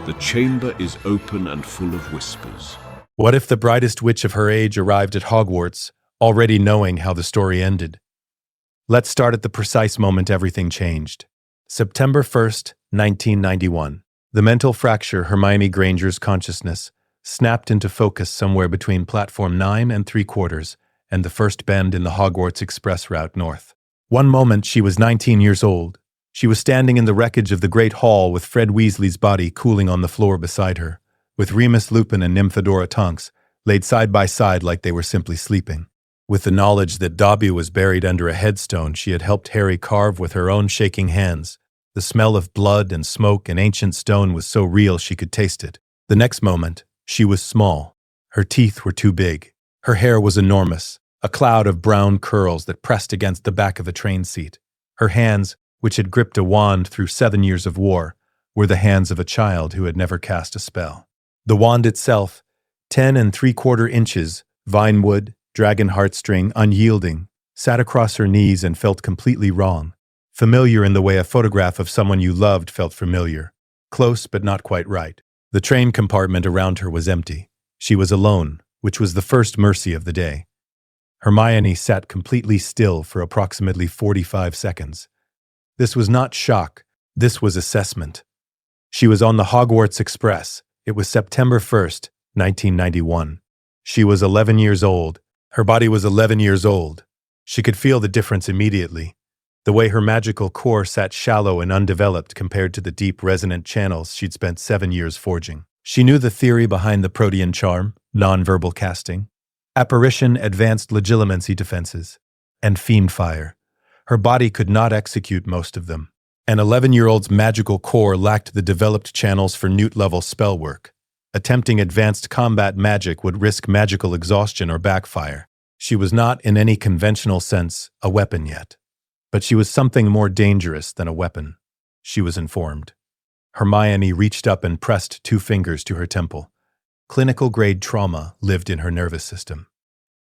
The chamber is open and full of whispers. What if the brightest witch of her age arrived at Hogwarts, already knowing how the story ended? Let's start at the precise moment everything changed. September 1st, 1991. The mental fracture Hermione Granger's consciousness snapped into focus somewhere between platform 9 and 3/4 and the first bend in the Hogwarts Express route north. One moment she was 19 years old. She was standing in the wreckage of the Great Hall with Fred Weasley's body cooling on the floor beside her, with Remus Lupin and Nymphadora Tonks laid side by side like they were simply sleeping. With the knowledge that Dobby was buried under a headstone she had helped Harry carve with her own shaking hands, the smell of blood and smoke and ancient stone was so real she could taste it. The next moment, she was small. Her teeth were too big. Her hair was enormous, a cloud of brown curls that pressed against the back of a train seat. Her hands, which had gripped a wand through 7 years of war, were the hands of a child who had never cast a spell. The wand itself, 10 3/4 inches, vinewood, dragon heartstring, unyielding, sat across her knees and felt completely wrong. Familiar in the way a photograph of someone you loved felt familiar. Close but not quite right. The train compartment around her was empty. She was alone, which was the first mercy of the day. Hermione sat completely still for approximately 45 seconds. This was not shock. This was assessment. She was on the Hogwarts Express. It was September 1st, 1991. She was 11 years old. Her body was 11 years old. She could feel the difference immediately. The way her magical core sat shallow and undeveloped compared to the deep resonant channels she'd spent 7 years forging. She knew the theory behind the Protean charm, non-verbal casting, apparition, advanced legilimency defenses, and fiend fire. Her body could not execute most of them. An 11-year-old's magical core lacked the developed channels for Newt-level spell work. Attempting advanced combat magic would risk magical exhaustion or backfire. She was not, in any conventional sense, a weapon yet. But she was something more dangerous than a weapon. She was informed. Hermione reached up and pressed 2 fingers to her temple. Clinical-grade trauma lived in her nervous system.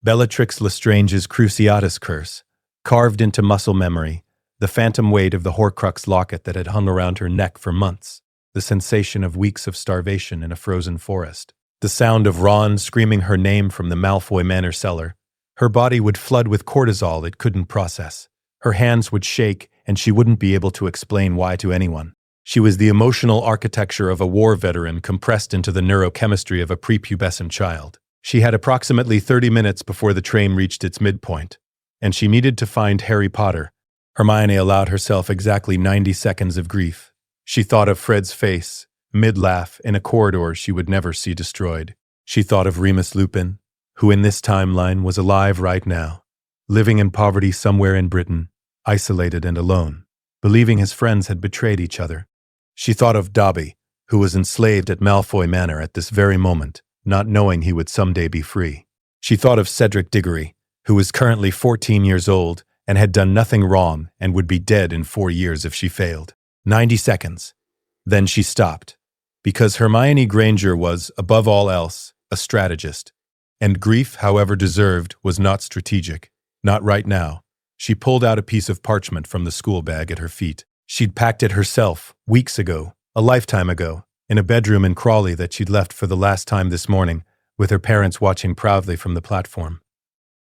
Bellatrix Lestrange's Cruciatus curse, carved into muscle memory, the phantom weight of the Horcrux locket that had hung around her neck for months, the sensation of weeks of starvation in a frozen forest, the sound of Ron screaming her name from the Malfoy Manor cellar. Her body would flood with cortisol it couldn't process. Her hands would shake, and she wouldn't be able to explain why to anyone. She was the emotional architecture of a war veteran compressed into the neurochemistry of a prepubescent child. She had approximately 30 minutes before the train reached its midpoint, and she needed to find Harry Potter. Hermione allowed herself exactly 90 seconds of grief. She thought of Fred's face, mid-laugh, in a corridor she would never see destroyed. She thought of Remus Lupin, who in this timeline was alive right now, living in poverty somewhere in Britain, isolated and alone, believing his friends had betrayed each other. She thought of Dobby, who was enslaved at Malfoy Manor at this very moment, not knowing he would someday be free. She thought of Cedric Diggory, who was currently 14 years old and had done nothing wrong and would be dead in 4 years if she failed. 90 seconds. Then she stopped, because Hermione Granger was, above all else, a strategist, and grief, however deserved, was not strategic. Not right now. She pulled out a piece of parchment from the school bag at her feet. She'd packed it herself, weeks ago, a lifetime ago, in a bedroom in Crawley that she'd left for the last time this morning, with her parents watching proudly from the platform.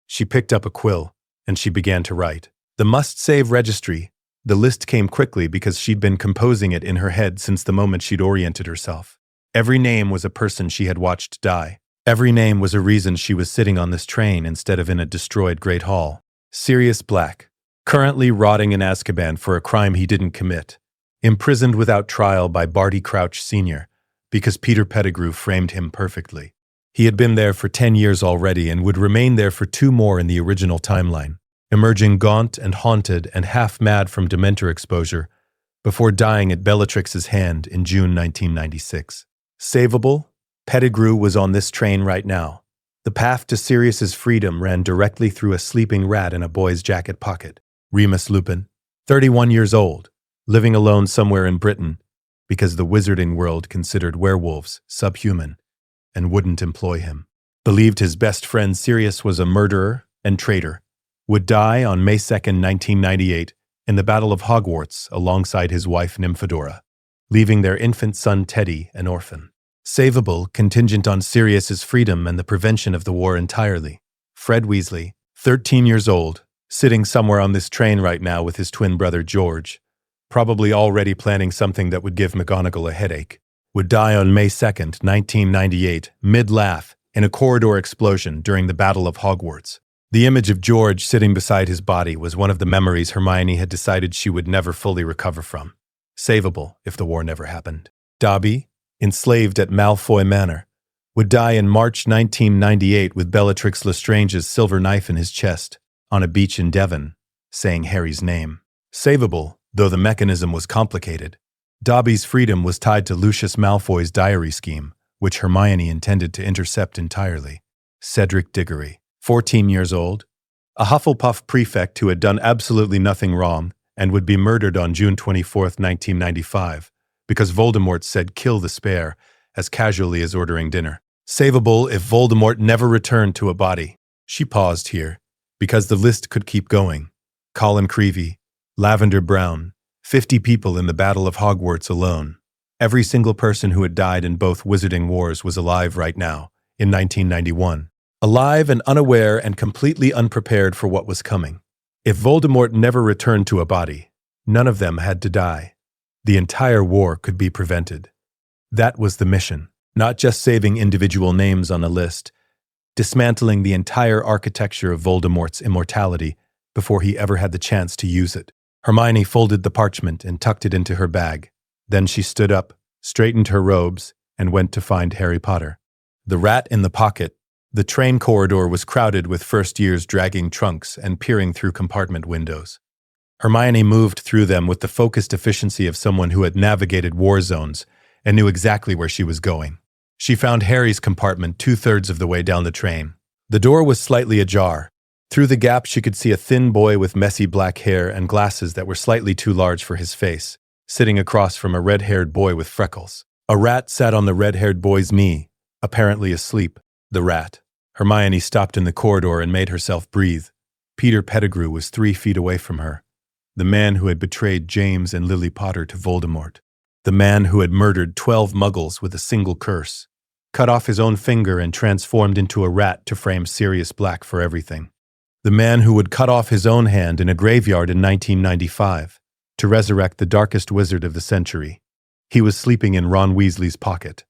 She picked up a quill, and she began to write. The must-save registry. The list came quickly because she'd been composing it in her head since the moment she'd oriented herself. Every name was a person she had watched die. Every name was a reason she was sitting on this train instead of in a destroyed Great Hall. Sirius Black, currently rotting in Azkaban for a crime he didn't commit, imprisoned without trial by Barty Crouch Sr., because Peter Pettigrew framed him perfectly. He had been there for 10 years already and would remain there for 2 more in the original timeline, emerging gaunt and haunted and half-mad from Dementor exposure, before dying at Bellatrix's hand in June 1996. Savable? Pettigrew was on this train right now. The path to Sirius's freedom ran directly through a sleeping rat in a boy's jacket pocket. Remus Lupin, 31 years old, living alone somewhere in Britain, because the wizarding world considered werewolves subhuman and wouldn't employ him. Believed his best friend Sirius was a murderer and traitor. Would die on May 2nd, 1998, in the Battle of Hogwarts alongside his wife Nymphadora. leaving their infant son Teddy an orphan. Savable, contingent on Sirius's freedom and the prevention of the war entirely. Fred Weasley, 13 years old, sitting somewhere on this train right now with his twin brother George, probably already planning something that would give McGonagall a headache, would die on May 2nd, 1998, mid-laugh, in a corridor explosion during the Battle of Hogwarts. The image of George sitting beside his body was one of the memories Hermione had decided she would never fully recover from. Savable if the war never happened. Dobby, enslaved at Malfoy Manor, would die in March 1998 with Bellatrix Lestrange's silver knife in his chest, on a beach in Devon, saying Harry's name. Savable, though the mechanism was complicated. Dobby's freedom was tied to Lucius Malfoy's diary scheme, which Hermione intended to intercept entirely. Cedric Diggory, 14 years old, a Hufflepuff prefect who had done absolutely nothing wrong and would be murdered on June 24, 1995, because Voldemort said kill the spare as casually as ordering dinner. Savable if Voldemort never returned to a body. She paused here, because the list could keep going. Colin Creevey, Lavender Brown, 50 people in the Battle of Hogwarts alone. Every single person who had died in both Wizarding Wars was alive right now, in 1991. Alive and unaware and completely unprepared for what was coming. If Voldemort never returned to a body, none of them had to die. The entire war could be prevented. That was the mission, not just saving individual names on a list, dismantling the entire architecture of Voldemort's immortality before he ever had the chance to use it. Hermione folded the parchment and tucked it into her bag. Then she stood up, straightened her robes, and went to find Harry Potter. The rat in the pocket. The train corridor was crowded with first years dragging trunks and peering through compartment windows. Hermione moved through them with the focused efficiency of someone who had navigated war zones and knew exactly where she was going. She found Harry's compartment 2/3 of the way down the train. The door was slightly ajar. Through the gap she could see a thin boy with messy black hair and glasses that were slightly too large for his face, sitting across from a red-haired boy with freckles. A rat sat on the red-haired boy's knee, apparently asleep. The rat. Hermione stopped in the corridor and made herself breathe. Peter Pettigrew was 3 feet away from her. The man who had betrayed James and Lily Potter to Voldemort. The man who had murdered 12 muggles with a single curse. Cut off his own finger and transformed into a rat to frame Sirius Black for everything. The man who would cut off his own hand in a graveyard in 1995 to resurrect the darkest wizard of the century. He was sleeping in Ron Weasley's pocket.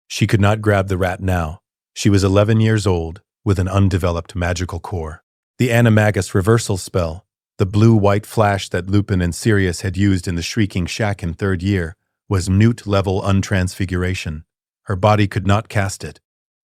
She could not grab the rat now. She was 11 years old, with an undeveloped magical core. The Animagus reversal spell, the blue-white flash that Lupin and Sirius had used in the Shrieking Shack in 3rd year, was Newt-level untransfiguration. Her body could not cast it.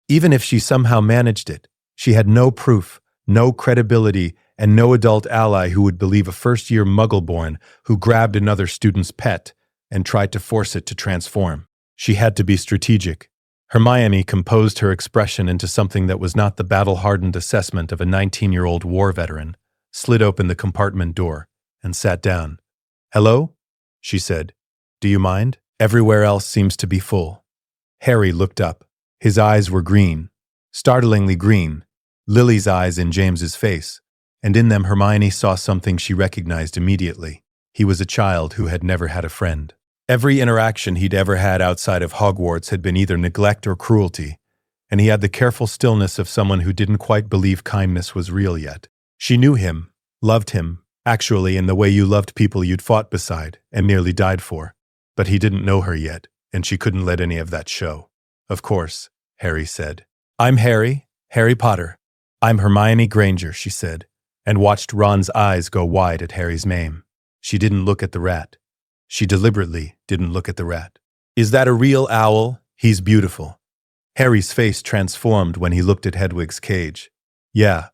Even if she somehow managed it, she had no proof, no credibility, and no adult ally who would believe a first-year Muggle-born who grabbed another student's pet and tried to force it to transform. She had to be strategic. Hermione composed her expression into something that was not the battle-hardened assessment of a 19-year-old war veteran, slid open the compartment door, and sat down. "Hello?" she said. "Do you mind? Everywhere else seems to be full." Harry looked up. His eyes were green, startlingly green, Lily's eyes in James's face, and in them Hermione saw something she recognized immediately. He was a child who had never had a friend. Every interaction he'd ever had outside of Hogwarts had been either neglect or cruelty, and he had the careful stillness of someone who didn't quite believe kindness was real yet. She knew him, loved him, actually in the way you loved people you'd fought beside and nearly died for. But he didn't know her yet, and she couldn't let any of that show. "Of course," Harry said. "I'm Harry Potter. I'm Hermione Granger," she said, and watched Ron's eyes go wide at Harry's name. She didn't look at the rat. She deliberately didn't look at the rat. "Is that a real owl? He's beautiful." Harry's face transformed when he looked at Hedwig's cage. "Yeah,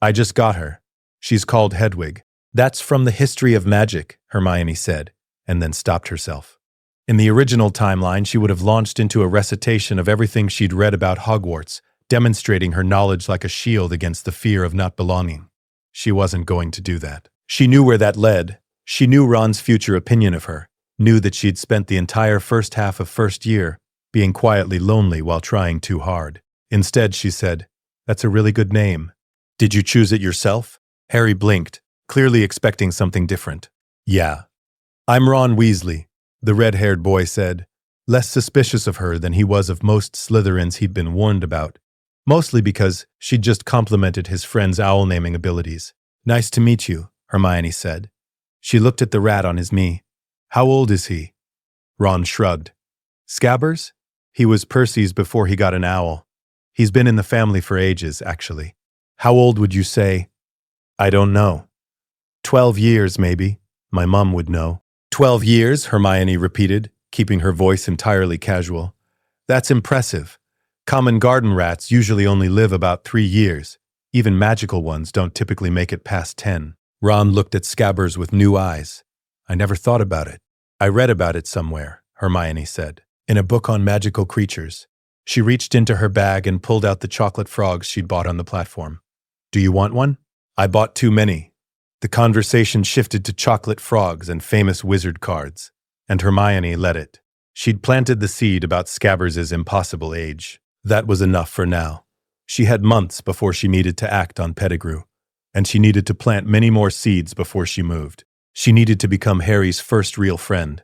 I just got her. She's called Hedwig." "That's from the history of magic," Hermione said, and then stopped herself. In the original timeline, she would have launched into a recitation of everything she'd read about Hogwarts, demonstrating her knowledge like a shield against the fear of not belonging. She wasn't going to do that. She knew where that led. She knew Ron's future opinion of her, knew that she'd spent the entire first half of 1st year being quietly lonely while trying too hard. Instead, she said, "That's a really good name. Did you choose it yourself?" Harry blinked, clearly expecting something different. "Yeah. I'm Ron Weasley. the red-haired boy said, less suspicious of her than he was of most Slytherins he'd been warned about, mostly because she'd just complimented his friend's owl-naming abilities. Nice to meet you, Hermione said. She looked at the rat on his knee. How old is he? Ron shrugged. Scabbers? He was Percy's before he got an owl. He's been in the family for ages, actually. How old would you say? I don't know. 12 years, maybe. My mum would know. 12 years, Hermione repeated, keeping her voice entirely casual. That's impressive. Common garden rats usually only live about 3 years. Even magical ones don't typically make it past 10. Ron looked at Scabbers with new eyes. I never thought about it. I read about it somewhere, Hermione said, in a book on magical creatures. She reached into her bag and pulled out the chocolate frogs she'd bought on the platform. Do you want one? I bought too many. The conversation shifted to chocolate frogs and famous wizard cards, and Hermione let it. She'd planted the seed about Scabbers' impossible age. That was enough for now. She had months before she needed to act on Pettigrew, and she needed to plant many more seeds before she moved. She needed to become Harry's first real friend.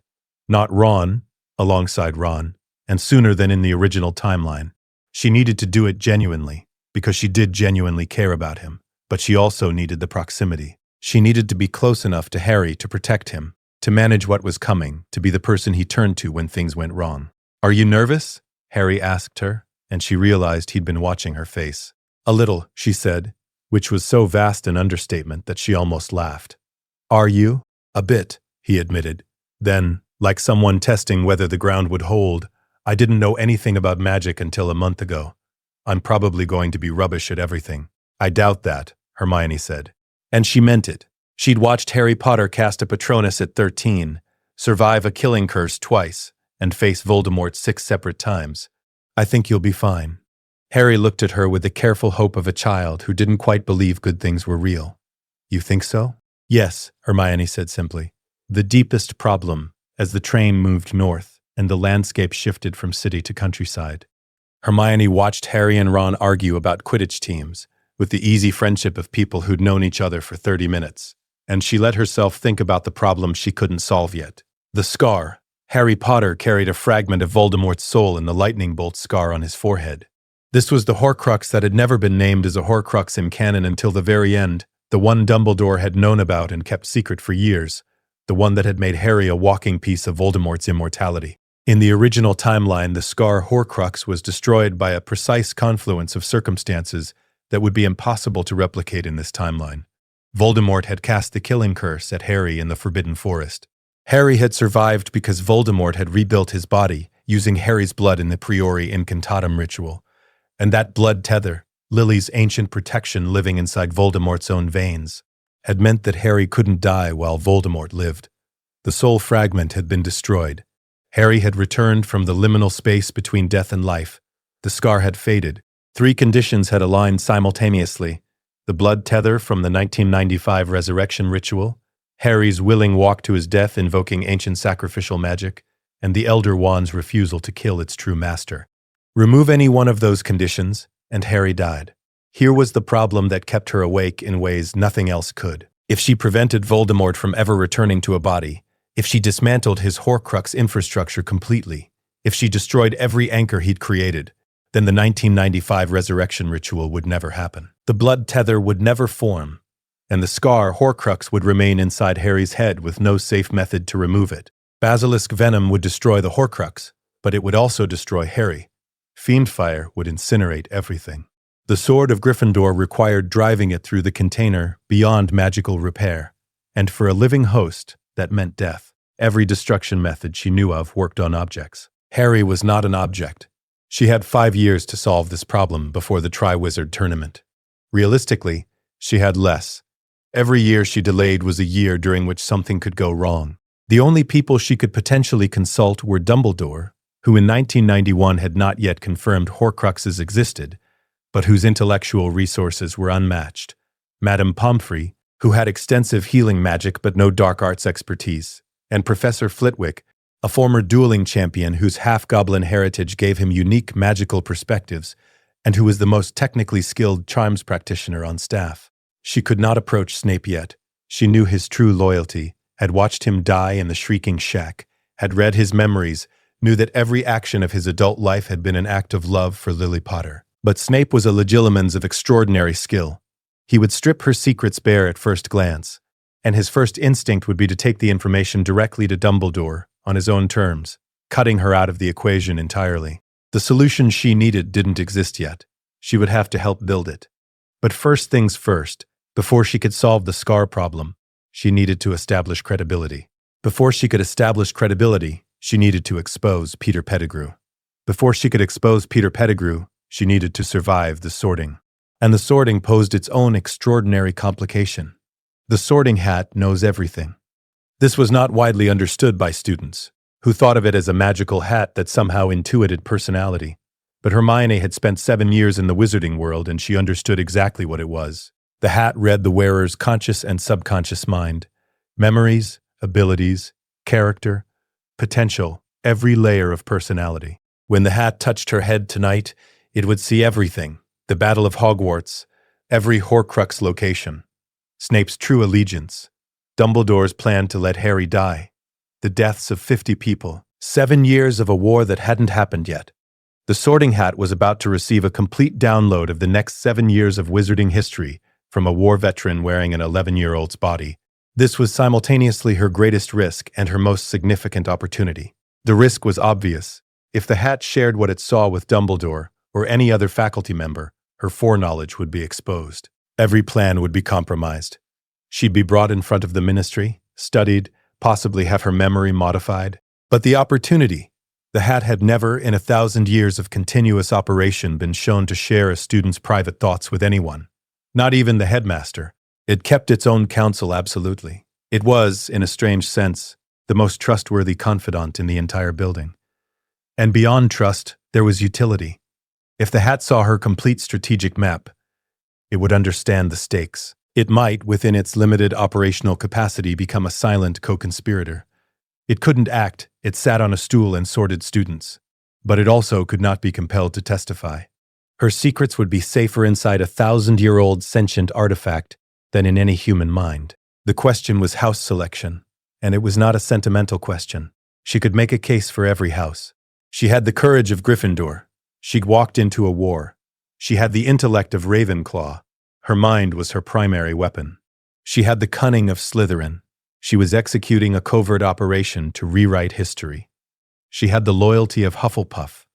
Not Ron, alongside Ron, and sooner than in the original timeline. She needed to do it genuinely, because she did genuinely care about him, but she also needed the proximity. She needed to be close enough to Harry to protect him, to manage what was coming, to be the person he turned to when things went wrong. Are you nervous? Harry asked her, and she realized he'd been watching her face. A little, she said, which was so vast an understatement that she almost laughed. Are you? A bit, he admitted. Then, like someone testing whether the ground would hold, I didn't know anything about magic until a month ago. I'm probably going to be rubbish at everything. I doubt that, Hermione said. And she meant it. She'd watched Harry Potter cast a Patronus at 13, survive a killing curse twice, and face Voldemort 6 separate times. I think you'll be fine. Harry looked at her with the careful hope of a child who didn't quite believe good things were real. You think so? Yes, Hermione said simply. The deepest problem, as the train moved north and the landscape shifted from city to countryside. Hermione watched Harry and Ron argue about Quidditch teams, with the easy friendship of people who'd known each other for 30 minutes, and she let herself think about the problem she couldn't solve yet. The scar. Harry Potter carried a fragment of Voldemort's soul in the lightning bolt scar on his forehead. This was the Horcrux that had never been named as a Horcrux in canon until the very end, the one Dumbledore had known about and kept secret for years, the one that had made Harry a walking piece of Voldemort's immortality. In the original timeline, the scar Horcrux was destroyed by a precise confluence of circumstances that would be impossible to replicate in this timeline. Voldemort had cast the killing curse at Harry in the Forbidden Forest. Harry had survived because Voldemort had rebuilt his body, using Harry's blood in the Priori Incantatem ritual. And that blood tether, Lily's ancient protection living inside Voldemort's own veins, had meant that Harry couldn't die while Voldemort lived. The soul fragment had been destroyed. Harry had returned from the liminal space between death and life. The scar had faded. 3 conditions had aligned simultaneously: the blood tether from the 1995 resurrection ritual, Harry's willing walk to his death invoking ancient sacrificial magic, and the Elder Wand's refusal to kill its true master. Remove any one of those conditions, and Harry died. Here was the problem that kept her awake in ways nothing else could. If she prevented Voldemort from ever returning to a body, if she dismantled his Horcrux infrastructure completely, if she destroyed every anchor he'd created, then the 1995 resurrection ritual would never happen. The blood tether would never form, and the scar Horcrux would remain inside Harry's head with no safe method to remove it. Basilisk venom would destroy the Horcrux, but it would also destroy Harry. Fiendfire would incinerate everything. The sword of Gryffindor required driving it through the container beyond magical repair, and for a living host, that meant death. Every destruction method she knew of worked on objects. Harry was not an object. She had 5 years to solve this problem before the Triwizard Tournament. Realistically, she had less. Every year she delayed was a year during which something could go wrong. The only people she could potentially consult were Dumbledore, who in 1991 had not yet confirmed Horcruxes existed, but whose intellectual resources were unmatched, Madame Pomfrey, who had extensive healing magic but no dark arts expertise, and Professor Flitwick, a former dueling champion whose half-goblin heritage gave him unique magical perspectives, and who was the most technically skilled charms practitioner on staff. She could not approach Snape yet. She knew his true loyalty, had watched him die in the Shrieking Shack, had read his memories, knew that every action of his adult life had been an act of love for Lily Potter. But Snape was a legilimens of extraordinary skill. He would strip her secrets bare at first glance, and his first instinct would be to take the information directly to Dumbledore on his own terms, cutting her out of the equation entirely. The solution she needed didn't exist yet. She would have to help build it. But first things first, before she could solve the scar problem, she needed to establish credibility. Before she could establish credibility, she needed to expose Peter Pettigrew. Before she could expose Peter Pettigrew, she needed to survive the sorting. And the sorting posed its own extraordinary complication. The Sorting Hat knows everything. This was not widely understood by students, who thought of it as a magical hat that somehow intuited personality. But Hermione had spent 7 years in the wizarding world, and she understood exactly what it was. The hat read the wearer's conscious and subconscious mind, memories, abilities, character, potential, every layer of personality. When the hat touched her head tonight, it would see everything: the Battle of Hogwarts, every Horcrux location, Snape's true allegiance, Dumbledore's plan to let Harry die, the deaths of 50 people, 7 years of a war that hadn't happened yet. The Sorting Hat was about to receive a complete download of the next 7 years of wizarding history from a war veteran wearing an 11-year-old's body. This was simultaneously her greatest risk and her most significant opportunity. The risk was obvious. If the hat shared what it saw with Dumbledore or any other faculty member, her foreknowledge would be exposed. Every plan would be compromised. She'd be brought in front of the ministry, studied, possibly have her memory modified. But the opportunity. The hat had never, in 1,000 years of continuous operation, been shown to share a student's private thoughts with anyone. Not even the headmaster. It kept its own counsel absolutely. It was, in a strange sense, the most trustworthy confidant in the entire building. And beyond trust, there was utility. If the hat saw her complete strategic map, it would understand the stakes. It might, within its limited operational capacity, become a silent co-conspirator. It couldn't act, it sat on a stool and sorted students. But it also could not be compelled to testify. Her secrets would be safer inside a 1,000-year-old sentient artifact than in any human mind. The question was house selection, and it was not a sentimental question. She could make a case for every house. She had the courage of Gryffindor. She'd walked into a war. She had the intellect of Ravenclaw. Her mind was her primary weapon. She had the cunning of Slytherin. She was executing a covert operation to rewrite history. She had the loyalty of Hufflepuff.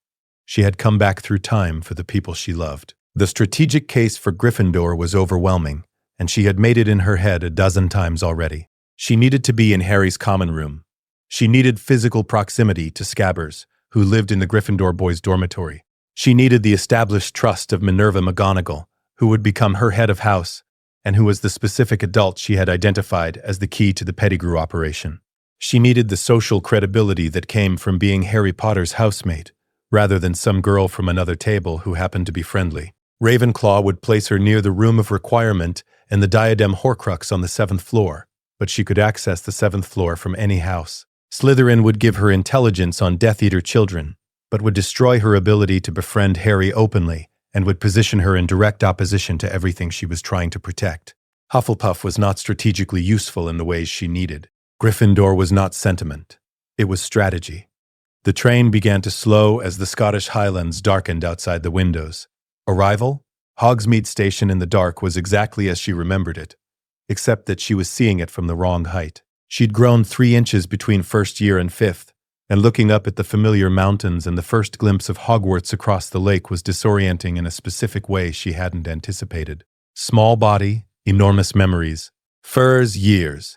She had come back through time for the people she loved. The strategic case for Gryffindor was overwhelming, and she had made it in her head a dozen times already. She needed to be in Harry's common room. She needed physical proximity to Scabbers, who lived in the Gryffindor boys' dormitory. She needed the established trust of Minerva McGonagall, who would become her head of house, and who was the specific adult she had identified as the key to the Pettigrew operation. She needed the social credibility that came from being Harry Potter's housemate, rather than some girl from another table who happened to be friendly. Ravenclaw would place her near the room of requirement and the diadem Horcrux on the 7th floor, but she could access the 7th floor from any house. Slytherin would give her intelligence on Death Eater children, but would destroy her ability to befriend Harry openly and would position her in direct opposition to everything she was trying to protect. Hufflepuff was not strategically useful in the ways she needed. Gryffindor was not sentiment. It was strategy. The train began to slow as the Scottish Highlands darkened outside the windows. Arrival? Hogsmeade Station in the dark was exactly as she remembered it, except that she was seeing it from the wrong height. She'd grown 3 inches between first year and 5th, and looking up at the familiar mountains and the first glimpse of Hogwarts across the lake was disorienting in a specific way she hadn't anticipated. Small body, enormous memories. Furs years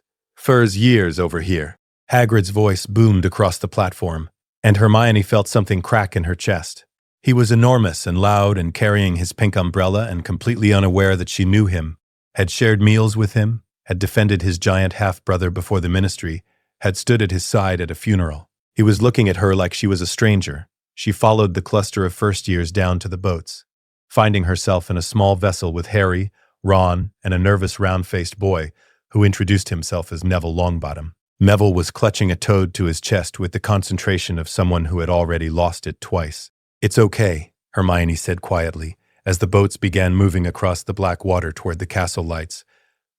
over here. Hagrid's voice boomed across the platform, and Hermione felt something crack in her chest. He was enormous and loud and carrying his pink umbrella and completely unaware that she knew him, had shared meals with him, had defended his giant half-brother before the ministry, had stood at his side at a funeral. He was looking at her like she was a stranger. She followed the cluster of first years down to the boats, finding herself in a small vessel with Harry, Ron, and a nervous round-faced boy who introduced himself as Neville Longbottom. Neville was clutching a toad to his chest with the concentration of someone who had already lost it twice. "It's okay," Hermione said quietly, as the boats began moving across the black water toward the castle lights.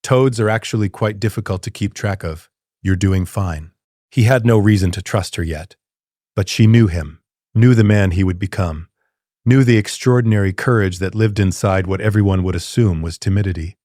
"Toads are actually quite difficult to keep track of. You're doing fine." He had no reason to trust her yet. But she knew him, knew the man he would become, knew the extraordinary courage that lived inside what everyone would assume was timidity.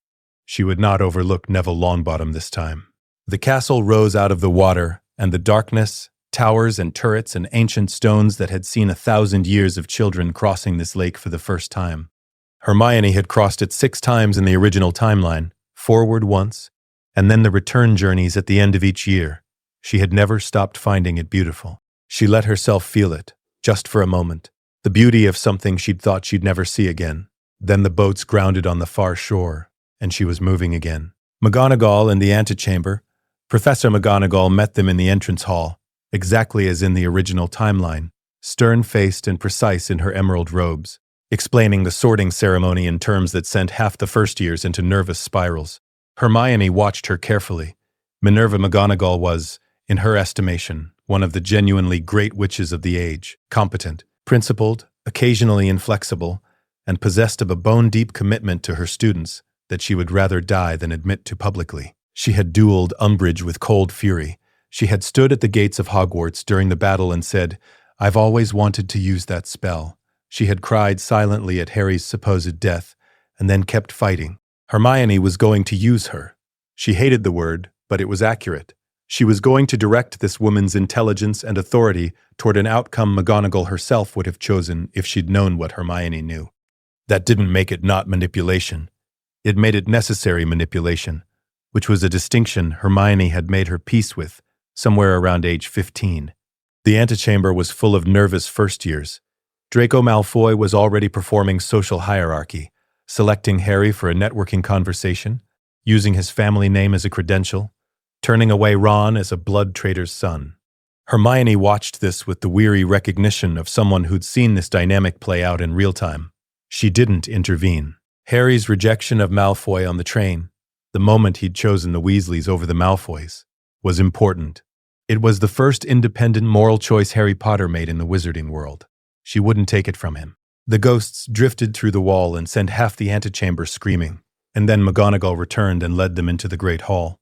She would not overlook Neville Longbottom this time. The castle rose out of the water, and the darkness, towers and turrets and ancient stones that had seen 1,000 years of children crossing this lake for the first time. Hermione had crossed it 6 times in the original timeline, forward once, and then the return journeys at the end of each year. She had never stopped finding it beautiful. She let herself feel it, just for a moment, the beauty of something she'd thought she'd never see again. Then the boats grounded on the far shore, and she was moving again. McGonagall in the antechamber. Professor McGonagall met them in the entrance hall, exactly as in the original timeline, stern-faced and precise in her emerald robes, explaining the sorting ceremony in terms that sent half the first years into nervous spirals. Hermione watched her carefully. Minerva McGonagall was, in her estimation, one of the genuinely great witches of the age, competent, principled, occasionally inflexible, and possessed of a bone-deep commitment to her students that she would rather die than admit to publicly. She had dueled Umbridge with cold fury. She had stood at the gates of Hogwarts during the battle and said, "I've always wanted to use that spell." She had cried silently at Harry's supposed death, and then kept fighting. Hermione was going to use her. She hated the word, but it was accurate. She was going to direct this woman's intelligence and authority toward an outcome McGonagall herself would have chosen if she'd known what Hermione knew. That didn't make it not manipulation. It made it necessary manipulation, which was a distinction Hermione had made her peace with somewhere around age 15. The antechamber was full of nervous first-years. Draco Malfoy was already performing social hierarchy, selecting Harry for a networking conversation, using his family name as a credential, turning away Ron as a blood traitor's son. Hermione watched this with the weary recognition of someone who'd seen this dynamic play out in real time. She didn't intervene. Harry's rejection of Malfoy on the train, the moment he'd chosen the Weasleys over the Malfoys, was important. It was the first independent moral choice Harry Potter made in the wizarding world. She wouldn't take it from him. The ghosts drifted through the wall and sent half the antechamber screaming, and then McGonagall returned and led them into the Great Hall.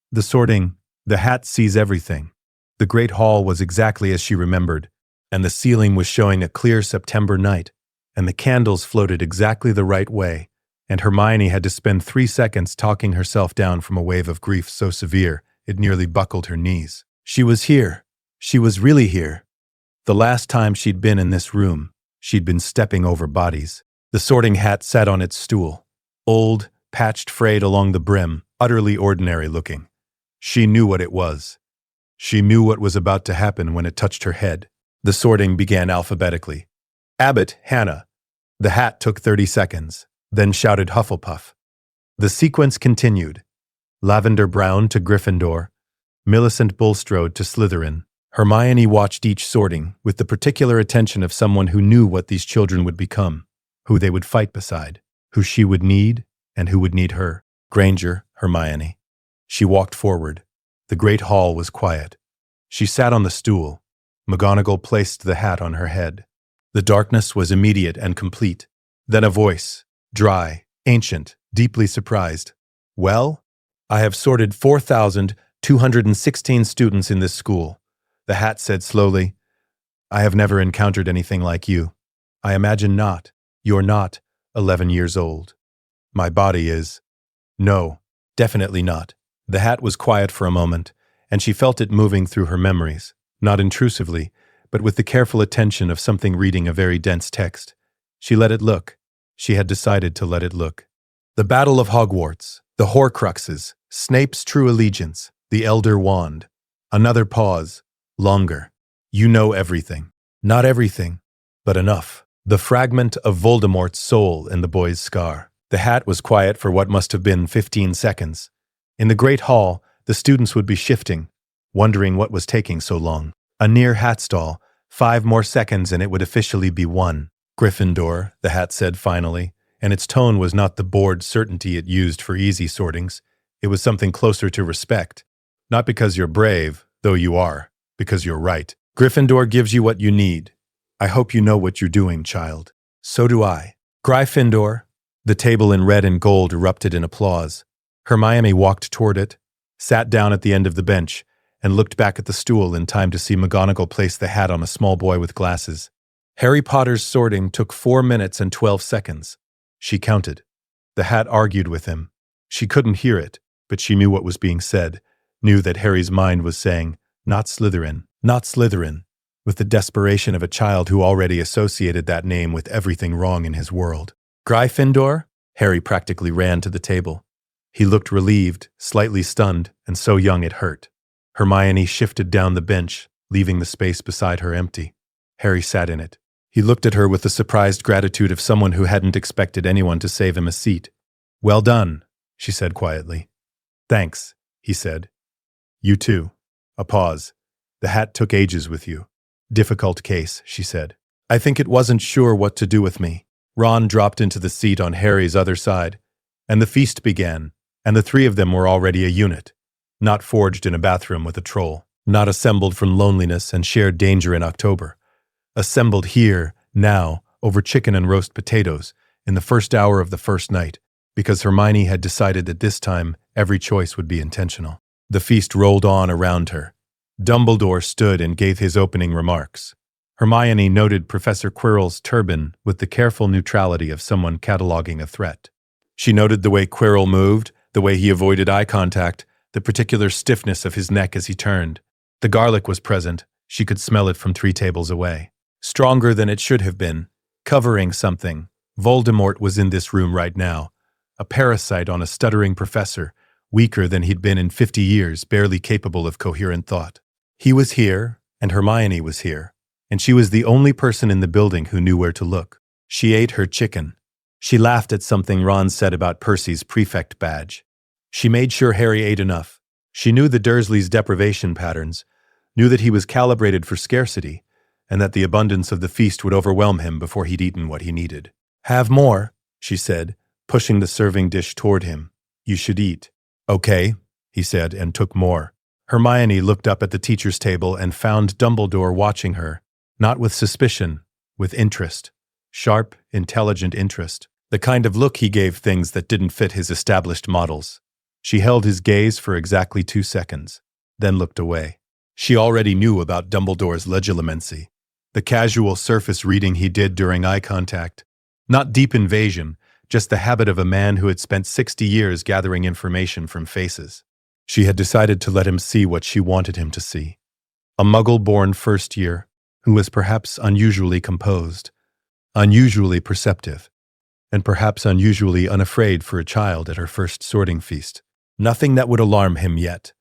The sorting, the hat sees everything. The Great Hall was exactly as she remembered, and the ceiling was showing a clear September night, and the candles floated exactly the right way, and Hermione had to spend 3 seconds talking herself down from a wave of grief so severe it nearly buckled her knees. She was here. She was really here. The last time she'd been in this room, she'd been stepping over bodies. The sorting hat sat on its stool, old, patched frayed along the brim, utterly ordinary looking. She knew what it was. She knew what was about to happen when it touched her head. The sorting began alphabetically. Abbott, Hannah. The hat took 30 seconds, then shouted Hufflepuff. The sequence continued. Lavender Brown to Gryffindor, Millicent Bulstrode to Slytherin. Hermione watched each sorting with the particular attention of someone who knew what these children would become, who they would fight beside, who she would need and who would need her. Granger, Hermione. She walked forward. The great hall was quiet. She sat on the stool. McGonagall placed the hat on her head. The darkness was immediate and complete. Then a voice, dry, ancient, deeply surprised. Well, I have sorted 4,216 students in this school. The hat said slowly, I have never encountered anything like you. I imagine not. You're not 11 years old. My body is. No, definitely not. The hat was quiet for a moment, and she felt it moving through her memories, not intrusively, but with the careful attention of something reading a very dense text. She let it look. She had decided to let it look. The Battle of Hogwarts, the Horcruxes, Snape's true allegiance, the Elder Wand. Another pause. Longer. You know everything. Not everything, but enough. The fragment of Voldemort's soul in the boy's scar. The hat was quiet for what must have been 15 seconds. In the great hall, the students would be shifting, wondering what was taking so long. A near hat stall, 5 more seconds and it would officially be won. Gryffindor, the hat said finally, and its tone was not the bored certainty it used for easy sortings. It was something closer to respect. Not because you're brave, though you are, because you're right. Gryffindor gives you what you need. I hope you know what you're doing, child. So do I. Gryffindor. The table in red and gold erupted in applause. Hermione walked toward it, sat down at the end of the bench, and looked back at the stool in time to see McGonagall place the hat on a small boy with glasses. Harry Potter's sorting took 4 minutes and 12 seconds. She counted. The hat argued with him. She couldn't hear it, but she knew what was being said, knew that Harry's mind was saying, "Not Slytherin, not Slytherin," with the desperation of a child who already associated that name with everything wrong in his world. "Gryffindor?" Harry practically ran to the table. He looked relieved, slightly stunned, and so young it hurt. Hermione shifted down the bench, leaving the space beside her empty. Harry sat in it. He looked at her with the surprised gratitude of someone who hadn't expected anyone to save him a seat. "Well done," she said quietly. "Thanks," he said. "You too." A pause. "The hat took ages with you." "Difficult case," she said. "I think it wasn't sure what to do with me." Ron dropped into the seat on Harry's other side, and the feast began, and the three of them were already a unit, not forged in a bathroom with a troll, not assembled from loneliness and shared danger in October. Assembled here, now, over chicken and roast potatoes, in the first hour of the first night, because Hermione had decided that this time every choice would be intentional. The feast rolled on around her. Dumbledore stood and gave his opening remarks. Hermione noted Professor Quirrell's turban with the careful neutrality of someone cataloging a threat. She noted the way Quirrell moved, the way he avoided eye contact, the particular stiffness of his neck as he turned. The garlic was present. She could smell it from 3 tables away. Stronger than it should have been, covering something. Voldemort was in this room right now, a parasite on a stuttering professor, weaker than he'd been in 50 years, barely capable of coherent thought. He was here, and Hermione was here, and she was the only person in the building who knew where to look. She ate her chicken. She laughed at something Ron said about Percy's prefect badge. She made sure Harry ate enough. She knew the Dursleys' deprivation patterns, knew that he was calibrated for scarcity, and that the abundance of the feast would overwhelm him before he'd eaten what he needed. "Have more," she said, pushing the serving dish toward him. "You should eat." "Okay," he said, and took more. Hermione looked up at the teacher's table and found Dumbledore watching her, not with suspicion, with interest. Sharp, intelligent interest. The kind of look he gave things that didn't fit his established models. She held his gaze for exactly 2 seconds, then looked away. She already knew about Dumbledore's legilimency, the casual surface reading he did during eye contact. Not deep invasion, just the habit of a man who had spent 60 years gathering information from faces. She had decided to let him see what she wanted him to see. A Muggle-born first year, who was perhaps unusually composed, unusually perceptive, and perhaps unusually unafraid for a child at her first sorting feast. Nothing that would alarm him yet,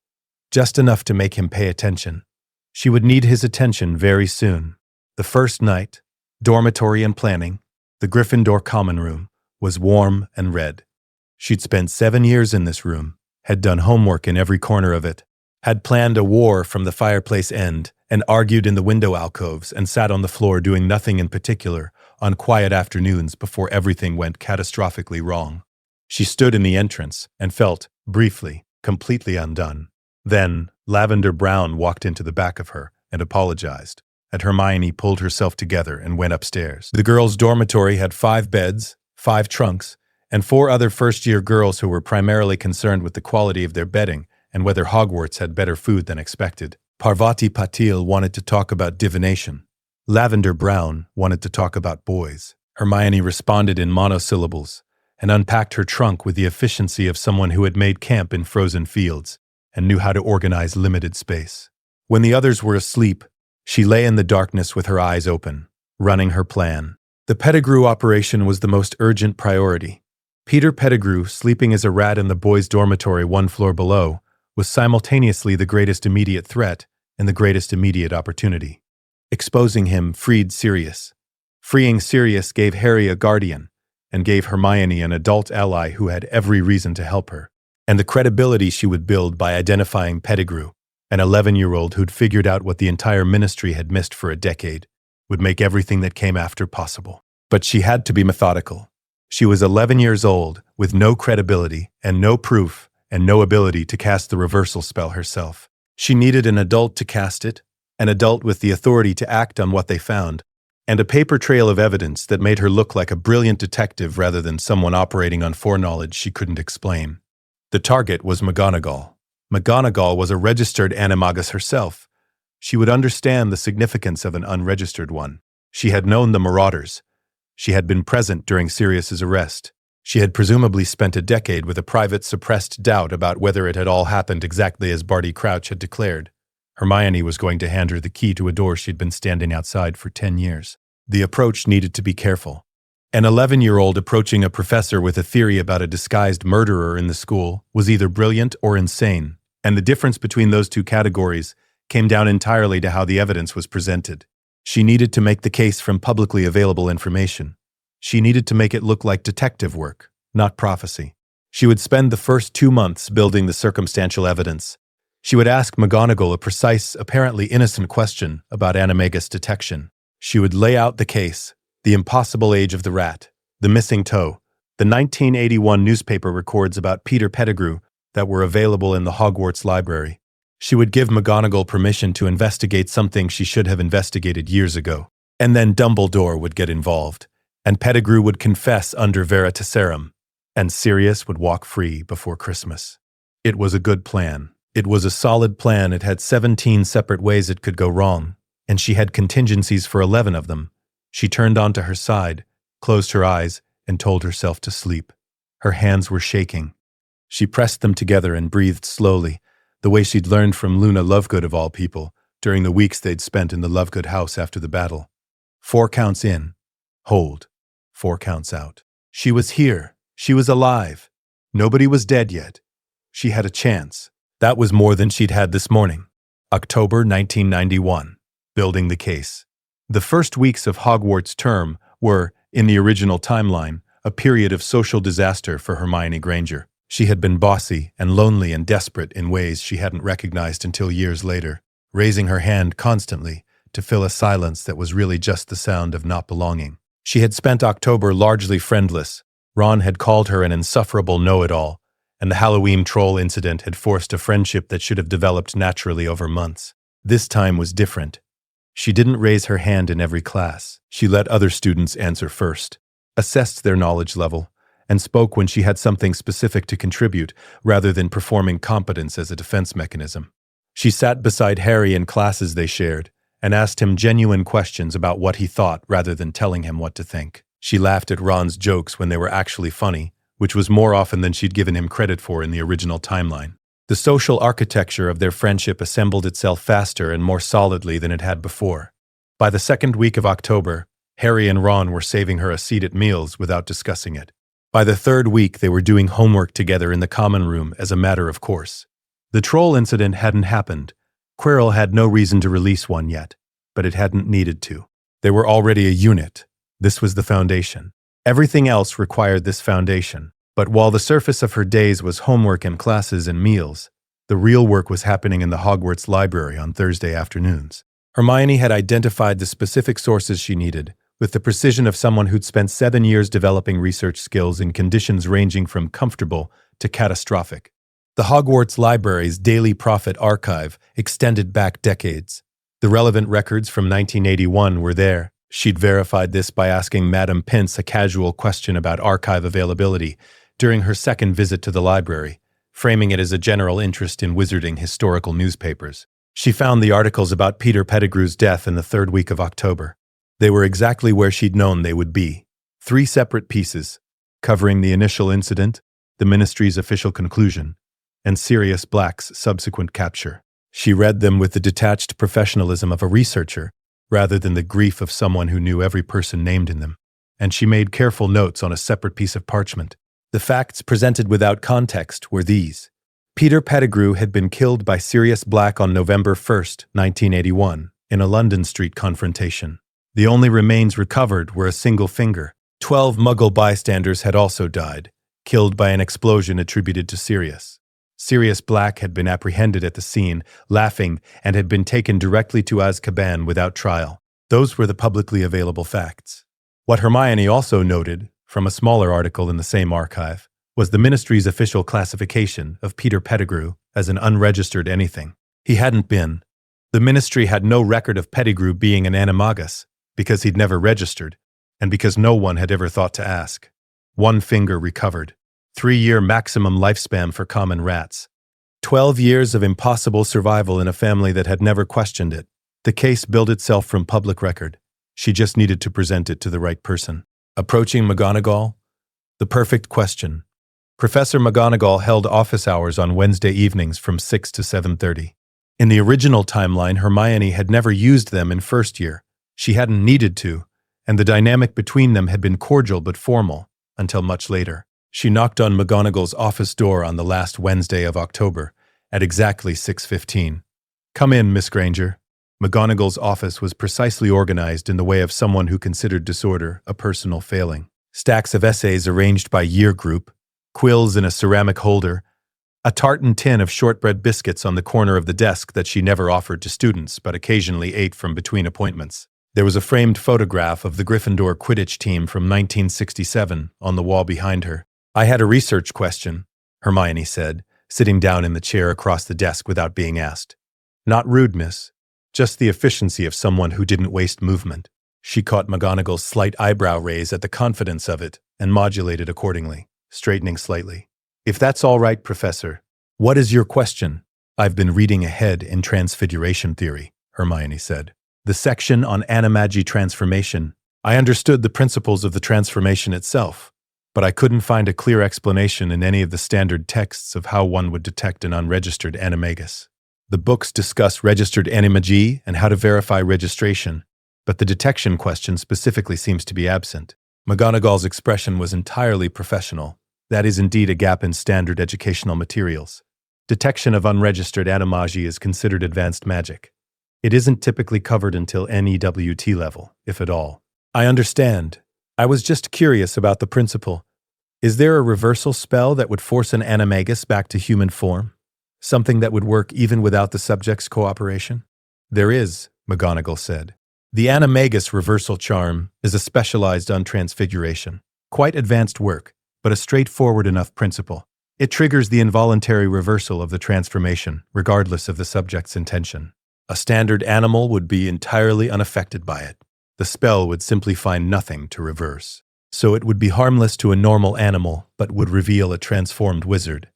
just enough to make him pay attention. She would need his attention very soon. The first night, dormitory and planning, the Gryffindor common room, was warm and red. She'd spent 7 years in this room, had done homework in every corner of it, had planned a war from the fireplace end, and argued in the window alcoves and sat on the floor doing nothing in particular on quiet afternoons before everything went catastrophically wrong. She stood in the entrance and felt, briefly, completely undone. Then, Lavender Brown walked into the back of her and apologized, and Hermione pulled herself together and went upstairs. The girls' dormitory had 5 beds, 5 trunks, and 4 other first-year girls who were primarily concerned with the quality of their bedding and whether Hogwarts had better food than expected. Parvati Patil wanted to talk about divination. Lavender Brown wanted to talk about boys. Hermione responded in monosyllables and unpacked her trunk with the efficiency of someone who had made camp in frozen fields and knew how to organize limited space. When the others were asleep, she lay in the darkness with her eyes open, running her plan. The Pettigrew operation was the most urgent priority. Peter Pettigrew, sleeping as a rat in the boys' dormitory 1 floor below, was simultaneously the greatest immediate threat and the greatest immediate opportunity. Exposing him freed Sirius. Freeing Sirius gave Harry a guardian, and gave Hermione an adult ally who had every reason to help her, and the credibility she would build by identifying Pettigrew, an 11-year-old who'd figured out what the entire ministry had missed for a decade, would make everything that came after possible. But she had to be methodical. She was 11 years old, with no credibility and no proof and no ability to cast the reversal spell herself. She needed an adult to cast it, an adult with the authority to act on what they found, and a paper trail of evidence that made her look like a brilliant detective rather than someone operating on foreknowledge she couldn't explain. The target was McGonagall. McGonagall was a registered animagus herself. She would understand the significance of an unregistered one. She had known the marauders. She had been present during Sirius's arrest. She had presumably spent a decade with a private suppressed doubt about whether it had all happened exactly as Barty Crouch had declared. Hermione was going to hand her the key to a door she'd been standing outside for 10 years. The approach needed to be careful. An 11-year-old approaching a professor with a theory about a disguised murderer in the school was either brilliant or insane, and the difference between those two categories came down entirely to how the evidence was presented. She needed to make the case from publicly available information. She needed to make it look like detective work, not prophecy. She would spend the first 2 months building the circumstantial evidence. She would ask McGonagall a precise, apparently innocent question about animagus detection. She would lay out the case, the impossible age of the rat, the missing toe, the 1981 newspaper records about Peter Pettigrew that were available in the Hogwarts library. She would give McGonagall permission to investigate something she should have investigated years ago. And then Dumbledore would get involved, and Pettigrew would confess under veritaserum, and Sirius would walk free before Christmas. It was a good plan. It was a solid plan. It had 17 separate ways it could go wrong, and she had contingencies for 11 of them. She turned onto her side, closed her eyes, and told herself to sleep. Her hands were shaking. She pressed them together and breathed slowly, the way she'd learned from Luna Lovegood of all people, during the weeks they'd spent in the Lovegood house after the battle. 4 counts in. Hold. 4 counts out. She was here. She was alive. Nobody was dead yet. She had a chance. That was more than she'd had this morning. October 1991. Building the case. The first weeks of Hogwarts term were, in the original timeline, a period of social disaster for Hermione Granger. She had been bossy and lonely and desperate in ways she hadn't recognized until years later, raising her hand constantly to fill a silence that was really just the sound of not belonging. She had spent October largely friendless. Ron had called her an insufferable know-it-all, and the Halloween troll incident had forced a friendship that should have developed naturally over months. This time was different. She didn't raise her hand in every class. She let other students answer first, assessed their knowledge level, and spoke when she had something specific to contribute rather than performing competence as a defense mechanism. She sat beside Harry in classes they shared and asked him genuine questions about what he thought rather than telling him what to think. She laughed at Ron's jokes when they were actually funny, which was more often than she'd given him credit for in the original timeline. The social architecture of their friendship assembled itself faster and more solidly than it had before. By the second week of October, Harry and Ron were saving her a seat at meals without discussing it. By the third week, they were doing homework together in the common room as a matter of course. The troll incident hadn't happened. Quirrell had no reason to release one yet, but it hadn't needed to. They were already a unit. This was the foundation. Everything else required this foundation. But while the surface of her days was homework and classes and meals, the real work was happening in the Hogwarts library on Thursday afternoons. Hermione had identified the specific sources she needed, with the precision of someone who'd spent 7 years developing research skills in conditions ranging from comfortable to catastrophic. The Hogwarts Library's Daily Prophet archive extended back decades. The relevant records from 1981 were there. She'd verified this by asking Madame Pince a casual question about archive availability during her second visit to the library, framing it as a general interest in wizarding historical newspapers. She found the articles about Peter Pettigrew's death in the third week of October. They were exactly where she'd known they would be. 3 separate pieces, covering the initial incident, the Ministry's official conclusion, and Sirius Black's subsequent capture. She read them with the detached professionalism of a researcher, rather than the grief of someone who knew every person named in them. And she made careful notes on a separate piece of parchment. The facts presented without context were these. Peter Pettigrew had been killed by Sirius Black on November 1st, 1981, in a London Street confrontation. The only remains recovered were a single finger. 12 Muggle bystanders had also died, killed by an explosion attributed to Sirius. Sirius Black had been apprehended at the scene, laughing, and had been taken directly to Azkaban without trial. Those were the publicly available facts. What Hermione also noted, from a smaller article in the same archive, was the Ministry's official classification of Peter Pettigrew as an unregistered anything. He hadn't been. The Ministry had no record of Pettigrew being an animagus, because he'd never registered, and because no one had ever thought to ask. 1 finger recovered. 3-year maximum lifespan for common rats. 12 years of impossible survival in a family that had never questioned it. The case built itself from public record. She just needed to present it to the right person. Approaching McGonagall? The perfect question. Professor McGonagall held office hours on Wednesday evenings from 6 to 7:30. In the original timeline, Hermione had never used them in first year. She hadn't needed to, and the dynamic between them had been cordial but formal, until much later. She knocked on McGonagall's office door on the last Wednesday of October, at exactly 6:15. "Come in, Miss Granger." McGonagall's office was precisely organized in the way of someone who considered disorder a personal failing. Stacks of essays arranged by year group, quills in a ceramic holder, a tartan tin of shortbread biscuits on the corner of the desk that she never offered to students but occasionally ate from between appointments. There was a framed photograph of the Gryffindor Quidditch team from 1967 on the wall behind her. "I had a research question," Hermione said, sitting down in the chair across the desk without being asked. "Not rude, miss. Just the efficiency of someone who didn't waste movement." She caught McGonagall's slight eyebrow raise at the confidence of it and modulated accordingly, straightening slightly. "If that's all right, Professor, what is your question?" "I've been reading ahead in transfiguration theory," Hermione said. "The section on animagi transformation. I understood the principles of the transformation itself, but I couldn't find a clear explanation in any of the standard texts of how one would detect an unregistered animagus. The books discuss registered animagi and how to verify registration, but the detection question specifically seems to be absent." McGonagall's expression was entirely professional. "That is indeed a gap in standard educational materials. Detection of unregistered animagi is considered advanced magic. It isn't typically covered until NEWT level, if at all." "I understand. I was just curious about the principle. Is there a reversal spell that would force an animagus back to human form? Something that would work even without the subject's cooperation?" "There is," McGonagall said. "The animagus reversal charm is a specialized untransfiguration. Quite advanced work, but a straightforward enough principle. It triggers the involuntary reversal of the transformation, regardless of the subject's intention. A standard animal would be entirely unaffected by it. The spell would simply find nothing to reverse. So it would be harmless to a normal animal, but would reveal a transformed wizard.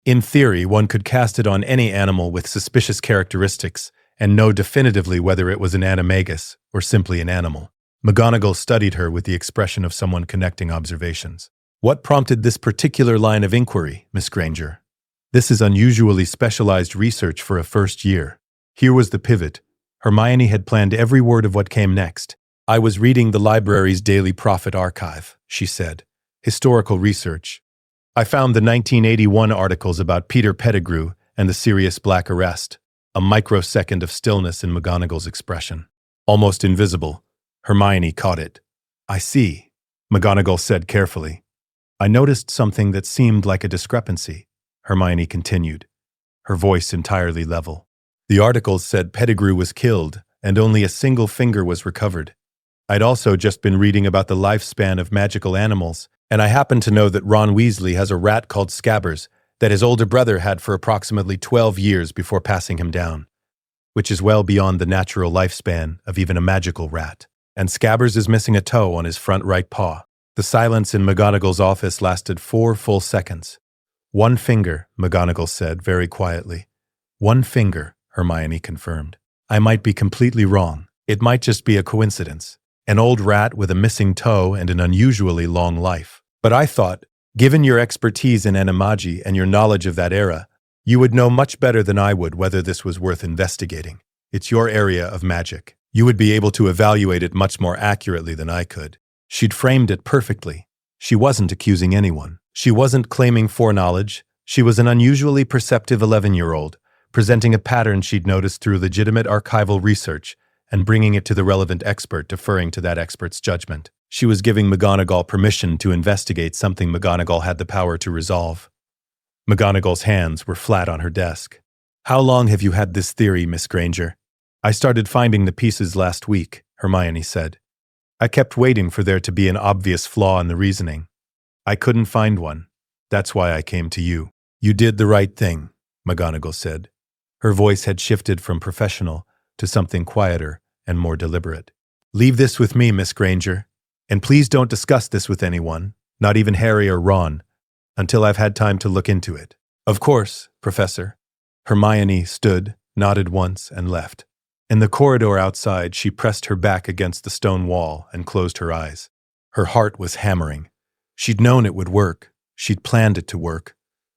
In theory, one could cast it on any animal with suspicious characteristics and know definitively whether it was an animagus or simply an animal." McGonagall studied her with the expression of someone connecting observations. "What prompted this particular line of inquiry, Miss Granger? This is unusually specialized research for a first year." Here was the pivot. Hermione had planned every word of what came next. "I was reading the library's Daily Prophet archive," she said. "Historical research. I found the 1981 articles about Peter Pettigrew and the Sirius Black arrest." A microsecond of stillness in McGonagall's expression. Almost invisible, Hermione caught it. "I see," McGonagall said carefully. "I noticed something that seemed like a discrepancy," Hermione continued, her voice entirely level. "The articles said Pettigrew was killed and only a single finger was recovered. I'd also just been reading about the lifespan of magical animals, and I happen to know that Ron Weasley has a rat called Scabbers that his older brother had for approximately 12 years before passing him down, which is well beyond the natural lifespan of even a magical rat. And Scabbers is missing a toe on his front right paw." The silence in McGonagall's office lasted 4 full seconds. "One finger," McGonagall said very quietly. "One finger," Hermione confirmed. "I might be completely wrong. It might just be a coincidence. An old rat with a missing toe and an unusually long life. But I thought, given your expertise in animagi and your knowledge of that era, you would know much better than I would whether this was worth investigating. It's your area of magic. You would be able to evaluate it much more accurately than I could." She'd framed it perfectly. She wasn't accusing anyone. She wasn't claiming foreknowledge. She was an unusually perceptive 11-year-old, presenting a pattern she'd noticed through legitimate archival research and bringing it to the relevant expert, deferring to that expert's judgment. She was giving McGonagall permission to investigate something McGonagall had the power to resolve. McGonagall's hands were flat on her desk. "How long have you had this theory, Miss Granger?" "I started finding the pieces last week," Hermione said. "I kept waiting for there to be an obvious flaw in the reasoning. I couldn't find one. That's why I came to you." "You did the right thing," McGonagall said. Her voice had shifted from professional to something quieter and more deliberate. "Leave this with me, Miss Granger, and please don't discuss this with anyone, not even Harry or Ron, until I've had time to look into it." "Of course, Professor." Hermione stood, nodded once, and left. In the corridor outside, she pressed her back against the stone wall and closed her eyes. Her heart was hammering. She'd known it would work. She'd planned it to work.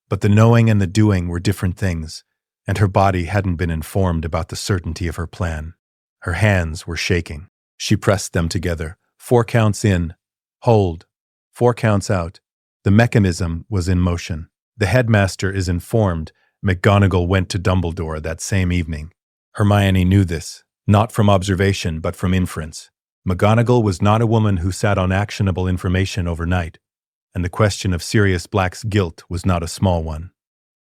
But the knowing and the doing were different things, and her body hadn't been informed about the certainty of her plan. Her hands were shaking. She pressed them together. 4 counts in. Hold. 4 counts out. The mechanism was in motion. The headmaster is informed. McGonagall went to Dumbledore that same evening. Hermione knew this, not from observation but from inference. McGonagall was not a woman who sat on actionable information overnight, and the question of Sirius Black's guilt was not a small one.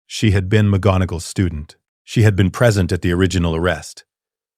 She had been McGonagall's student. She had been present at the original arrest.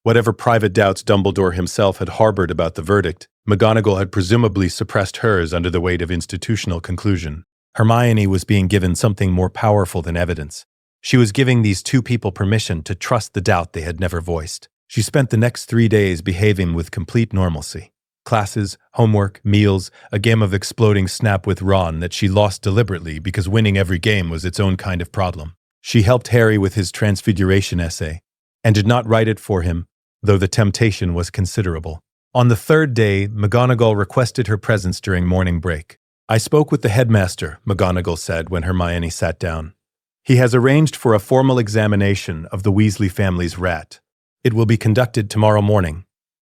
Whatever private doubts Dumbledore himself had harbored about the verdict, McGonagall had presumably suppressed hers under the weight of institutional conclusion. Hermione was being given something more powerful than evidence. She was giving these 2 people permission to trust the doubt they had never voiced. She spent the next 3 days behaving with complete normalcy. Classes, homework, meals, a game of exploding snap with Ron that she lost deliberately because winning every game was its own kind of problem. She helped Harry with his transfiguration essay, and did not write it for him, though the temptation was considerable. On the 3rd day, McGonagall requested her presence during morning break. "I spoke with the headmaster," McGonagall said when Hermione sat down. "He has arranged for a formal examination of the Weasley family's rat. It will be conducted tomorrow morning,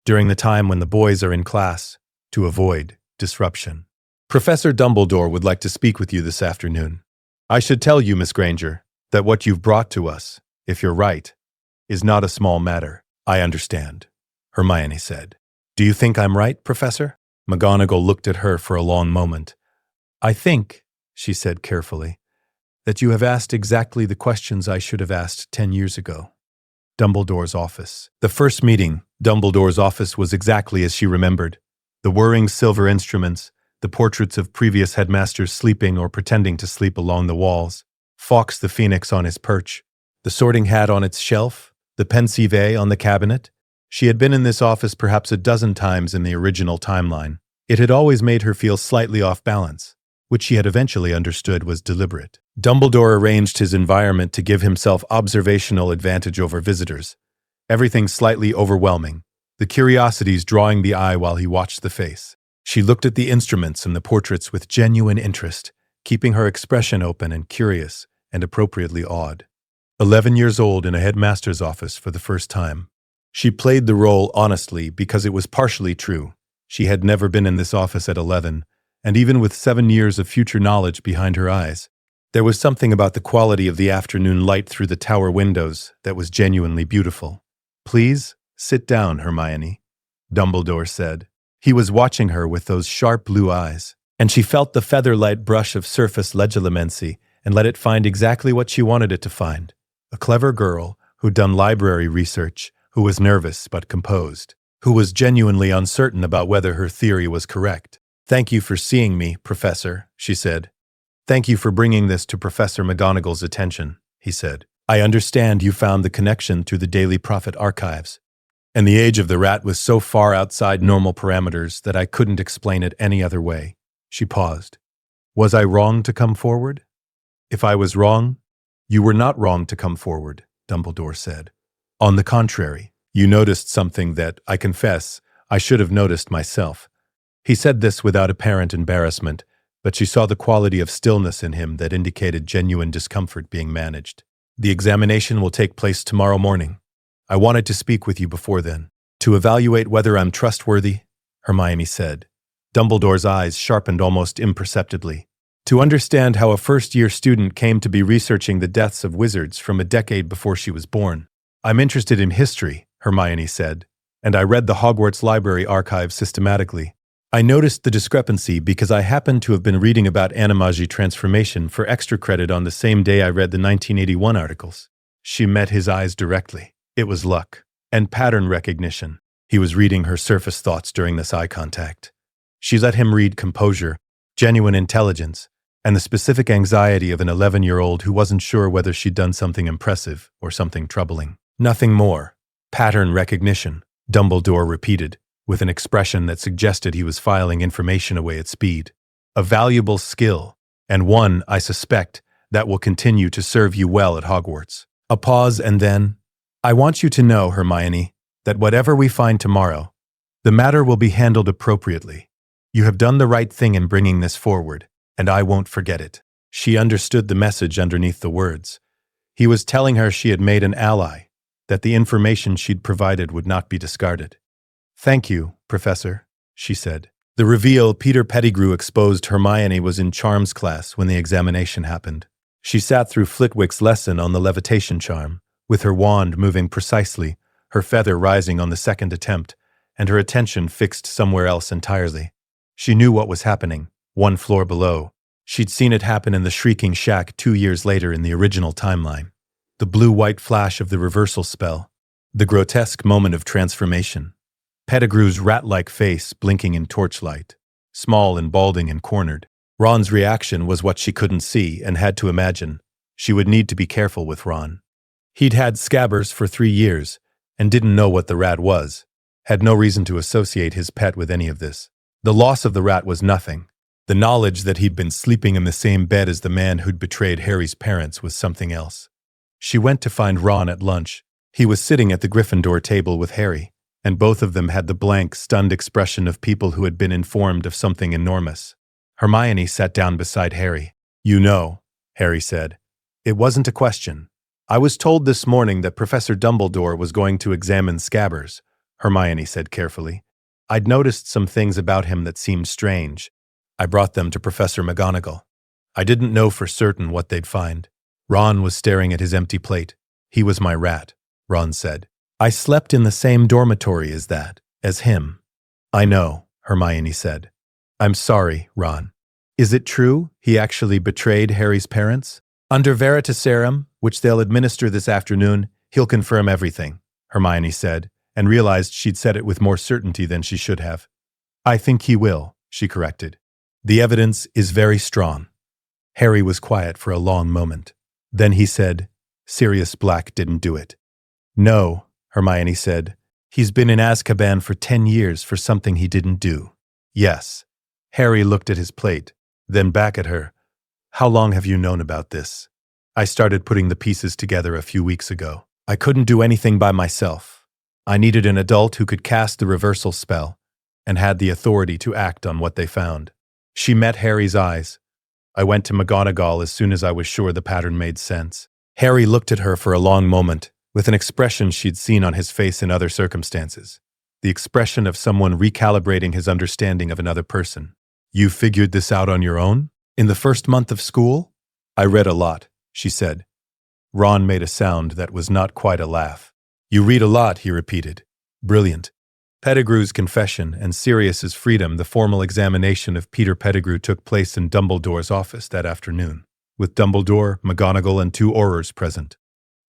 during the time when the boys are in class, to avoid disruption. Professor Dumbledore would like to speak with you this afternoon. I should tell you, Miss Granger, that what you've brought to us, if you're right, is not a small matter." "I understand," Hermione said. "Do you think I'm right, Professor?" McGonagall looked at her for a long moment. "I think," she said carefully, "that you have asked exactly the questions I should have asked 10 years ago." Dumbledore's office. The first meeting, Dumbledore's office was exactly as she remembered. The whirring silver instruments, the portraits of previous headmasters sleeping or pretending to sleep along the walls, Fawkes the Phoenix on his perch, the sorting hat on its shelf, the pensive on the cabinet. She had been in this office perhaps a dozen times in the original timeline. It had always made her feel slightly off balance, which she had eventually understood was deliberate. Dumbledore arranged his environment to give himself observational advantage over visitors. Everything slightly overwhelming, the curiosities drawing the eye while he watched the face. She looked at the instruments and the portraits with genuine interest, keeping her expression open and curious and appropriately awed. 11 years old in a headmaster's office for the first time. She played the role honestly because it was partially true. She had never been in this office at 11, and even with 7 years of future knowledge behind her eyes, there was something about the quality of the afternoon light through the tower windows that was genuinely beautiful. "Please, sit down, Hermione," Dumbledore said. He was watching her with those sharp blue eyes, and she felt the feather-light brush of surface legilimency and let it find exactly what she wanted it to find. A clever girl who'd done library research, who was nervous but composed, who was genuinely uncertain about whether her theory was correct. "Thank you for seeing me, Professor," she said. "Thank you for bringing this to Professor McGonagall's attention," he said. "I understand you found the connection through the Daily Prophet archives, and the age of the rat was so far outside normal parameters that I couldn't explain it any other way." She paused. "Was I wrong to come forward?" "If I was wrong, you were not wrong to come forward," Dumbledore said. "On the contrary, you noticed something that, I confess, I should have noticed myself." He said this without apparent embarrassment, but she saw the quality of stillness in him that indicated genuine discomfort being managed. "The examination will take place tomorrow morning. I wanted to speak with you before then, to evaluate whether I'm trustworthy," Hermione said. Dumbledore's eyes sharpened almost imperceptibly. "To understand how a first-year student came to be researching the deaths of wizards from a decade before she was born. I'm interested in history," Hermione said, "and I read the Hogwarts library archives systematically. I noticed the discrepancy because I happened to have been reading about animagi transformation for extra credit on the same day I read the 1981 articles." She met his eyes directly. It was luck and pattern recognition. He was reading her surface thoughts during this eye contact. She let him read composure, genuine intelligence, and the specific anxiety of an 11-year-old who wasn't sure whether she'd done something impressive or something troubling. "Nothing more. Pattern recognition," Dumbledore repeated, with an expression that suggested he was filing information away at speed. "A valuable skill, and one, I suspect, that will continue to serve you well at Hogwarts." A pause and then, "I want you to know, Hermione, that whatever we find tomorrow, the matter will be handled appropriately. You have done the right thing in bringing this forward, and I won't forget it." She understood the message underneath the words. He was telling her she had made an ally, that the information she'd provided would not be discarded. "Thank you, Professor," she said. The reveal Peter Pettigrew exposed Hermione was in charms class when the examination happened. She sat through Flitwick's lesson on the levitation charm, with her wand moving precisely, her feather rising on the second attempt, and her attention fixed somewhere else entirely. She knew what was happening, one floor below. She'd seen it happen in the Shrieking Shack 2 years later in the original timeline. The blue-white flash of the reversal spell, the grotesque moment of transformation. Pettigrew's rat-like face blinking in torchlight, small and balding and cornered. Ron's reaction was what she couldn't see and had to imagine. She would need to be careful with Ron. He'd had scabbers for 3 years and didn't know what the rat was, had no reason to associate his pet with any of this. The loss of the rat was nothing. The knowledge that he'd been sleeping in the same bed as the man who'd betrayed Harry's parents was something else. She went to find Ron at lunch. He was sitting at the Gryffindor table with Harry, and both of them had the blank, stunned expression of people who had been informed of something enormous. Hermione sat down beside Harry. "You know," Harry said. "It wasn't a question. I was told this morning that Professor Dumbledore was going to examine scabbers," Hermione said carefully. "I'd noticed some things about him that seemed strange. I brought them to Professor McGonagall. I didn't know for certain what they'd find." Ron was staring at his empty plate. "He was my rat," Ron said. "I slept in the same dormitory as him." "I know," Hermione said. "I'm sorry, Ron. Is it true he actually betrayed Harry's parents? Under Veritaserum, which they'll administer this afternoon, he'll confirm everything," Hermione said, and realized she'd said it with more certainty than she should have. "I think he will," she corrected. "The evidence is very strong." Harry was quiet for a long moment. Then he said, "Sirius Black didn't do it." "No," Hermione said. "He's been in Azkaban for 10 years for something he didn't do." "Yes." Harry looked at his plate, then back at her. "How long have you known about this?" "I started putting the pieces together a few weeks ago. I couldn't do anything by myself. I needed an adult who could cast the reversal spell and had the authority to act on what they found." She met Harry's eyes. "I went to McGonagall as soon as I was sure the pattern made sense." Harry looked at her for a long moment, with an expression she'd seen on his face in other circumstances. The expression of someone recalibrating his understanding of another person. "You figured this out on your own? In the first month of school?" "I read a lot," she said. Ron made a sound that was not quite a laugh. "You read a lot," he repeated. "Brilliant." Pettigrew's confession and Sirius's freedom. The formal examination of Peter Pettigrew took place in Dumbledore's office that afternoon, with Dumbledore, McGonagall, and 2 Aurors present.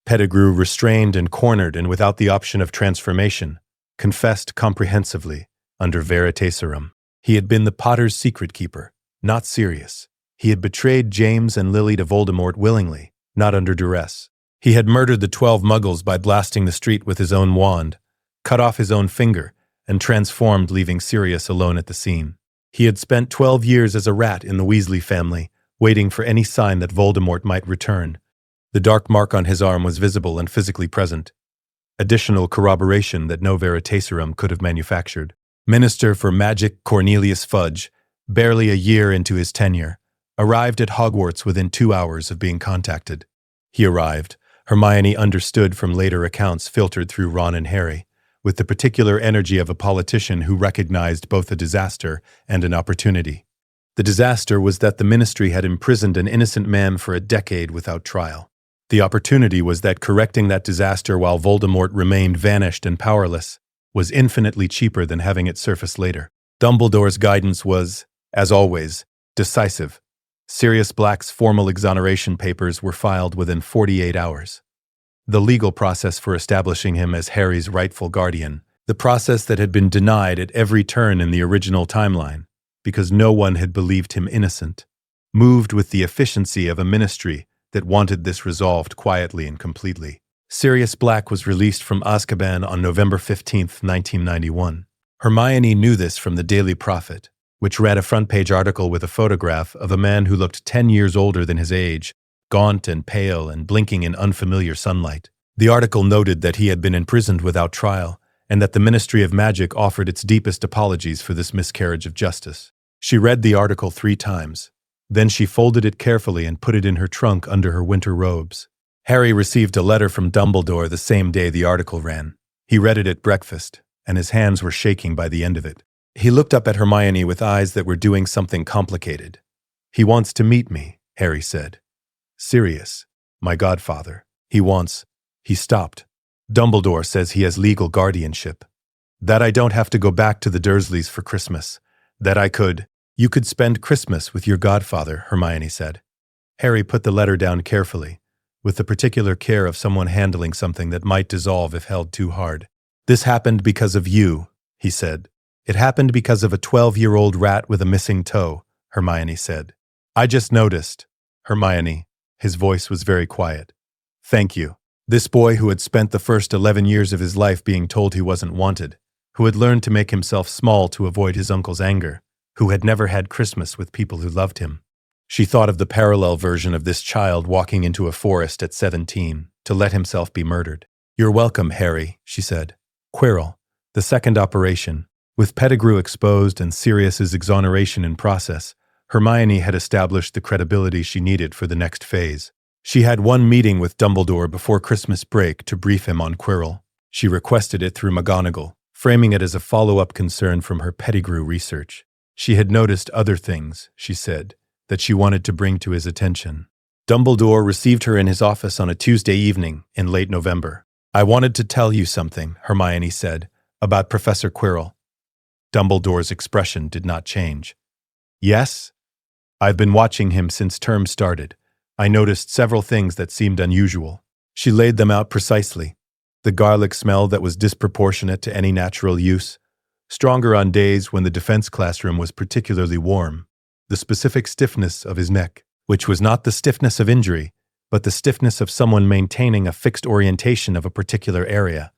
Pettigrew, restrained and cornered and without the option of transformation, confessed comprehensively under Veritaserum. He had been the Potter's secret keeper, not Sirius. He had betrayed James and Lily to Voldemort willingly, not under duress. He had murdered the 12 Muggles by blasting the street with his own wand, cut off his own finger, and transformed, leaving Sirius alone at the scene. He had spent 12 years as a rat in the Weasley family, waiting for any sign that Voldemort might return. The dark mark on his arm was visible and physically present. Additional corroboration that no Veritaserum could have manufactured. Minister for Magic Cornelius Fudge, barely a year into his tenure, arrived at Hogwarts within 2 hours of being contacted. He arrived, Hermione understood from later accounts filtered through Ron and Harry, with the particular energy of a politician who recognized both a disaster and an opportunity. The disaster was that the Ministry had imprisoned an innocent man for a decade without trial. The opportunity was that correcting that disaster while Voldemort remained vanished and powerless was infinitely cheaper than having it surface later. Dumbledore's guidance was, as always, decisive. Sirius Black's formal exoneration papers were filed within 48 hours. The legal process for establishing him as Harry's rightful guardian, the process that had been denied at every turn in the original timeline, because no one had believed him innocent, moved with the efficiency of a ministry that wanted this resolved quietly and completely. Sirius Black was released from Azkaban on November 15, 1991. Hermione knew this from the Daily Prophet, which read a front-page article with a photograph of a man who looked 10 years older than his age, gaunt and pale and blinking in unfamiliar sunlight. The article noted that he had been imprisoned without trial, and that the Ministry of Magic offered its deepest apologies for this miscarriage of justice. She read the article 3 times. Then she folded it carefully and put it in her trunk under her winter robes. Harry received a letter from Dumbledore the same day the article ran. He read it at breakfast, and his hands were shaking by the end of it. He looked up at Hermione with eyes that were doing something complicated. "He wants to meet me," Harry said. "Sirius, my godfather. He stopped. "Dumbledore says he has legal guardianship. That I don't have to go back to the Dursleys for Christmas. That You could spend Christmas with your godfather," Hermione said. Harry put the letter down carefully, with the particular care of someone handling something that might dissolve if held too hard. "This happened because of you," he said. "It happened because of a 12-year-old rat with a missing toe," Hermione said. "I just noticed." "Hermione," his voice was very quiet. "Thank you." This boy who had spent the first 11 years of his life being told he wasn't wanted, who had learned to make himself small to avoid his uncle's anger, who had never had Christmas with people who loved him. She thought of the parallel version of this child walking into a forest at 17 to let himself be murdered. "You're welcome, Harry," she said. Quirrell, the second operation. With Pettigrew exposed and Sirius's exoneration in process, Hermione had established the credibility she needed for the next phase. She had one meeting with Dumbledore before Christmas break to brief him on Quirrell. She requested it through McGonagall, framing it as a follow-up concern from her Pettigrew research. She had noticed other things, she said, that she wanted to bring to his attention. Dumbledore received her in his office on a Tuesday evening in late November. "I wanted to tell you something," Hermione said, "about Professor Quirrell." Dumbledore's expression did not change. "Yes? I've been watching him since term started. I noticed several things that seemed unusual." She laid them out precisely. The garlic smell that was disproportionate to any natural use, stronger on days when the defense classroom was particularly warm, the specific stiffness of his neck, which was not the stiffness of injury, but the stiffness of someone maintaining a fixed orientation of a particular area,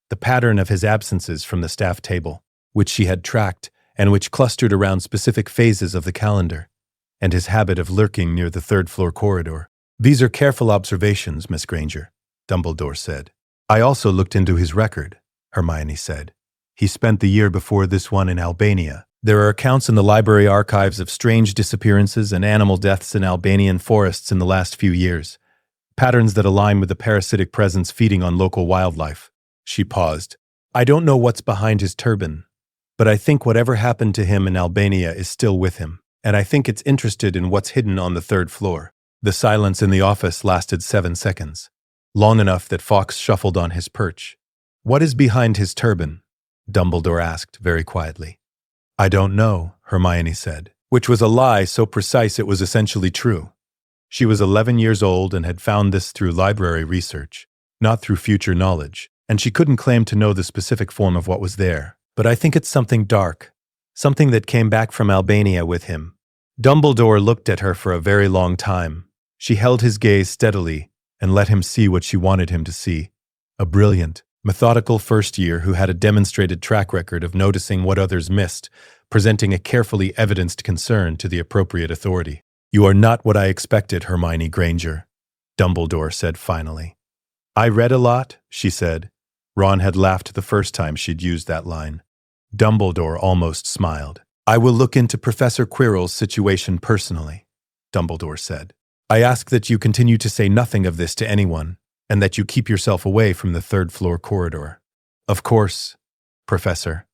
the pattern of his absences from the staff table, which she had tracked and which clustered around specific phases of the calendar, and his habit of lurking near the third-floor corridor. "These are careful observations, Miss Granger," Dumbledore said. "I also looked into his record," Hermione said. "He spent the year before this one in Albania. There are accounts in the library archives of strange disappearances and animal deaths in Albanian forests in the last few years, patterns that align with the parasitic presence feeding on local wildlife." She paused. "I don't know what's behind his turban, but I think whatever happened to him in Albania is still with him, and I think it's interested in what's hidden on the third floor." The silence in the office lasted 7 seconds, long enough that Fawkes shuffled on his perch. "What is behind his turban?" Dumbledore asked very quietly. "I don't know," Hermione said, which was a lie so precise it was essentially true. She was 11 years old and had found this through library research, not through future knowledge, and she couldn't claim to know the specific form of what was there. "But I think it's something dark, something that came back from Albania with him." Dumbledore looked at her for a very long time. She held his gaze steadily and let him see what she wanted him to see. A brilliant, methodical first year who had a demonstrated track record of noticing what others missed, presenting a carefully evidenced concern to the appropriate authority. "You are not what I expected, Hermione Granger," Dumbledore said finally. "I read a lot," she said. Ron had laughed the first time she'd used that line. Dumbledore almost smiled. "I will look into Professor Quirrell's situation personally," Dumbledore said. "I ask that you continue to say nothing of this to anyone, and that you keep yourself away from the third-floor corridor." "Of course, Professor."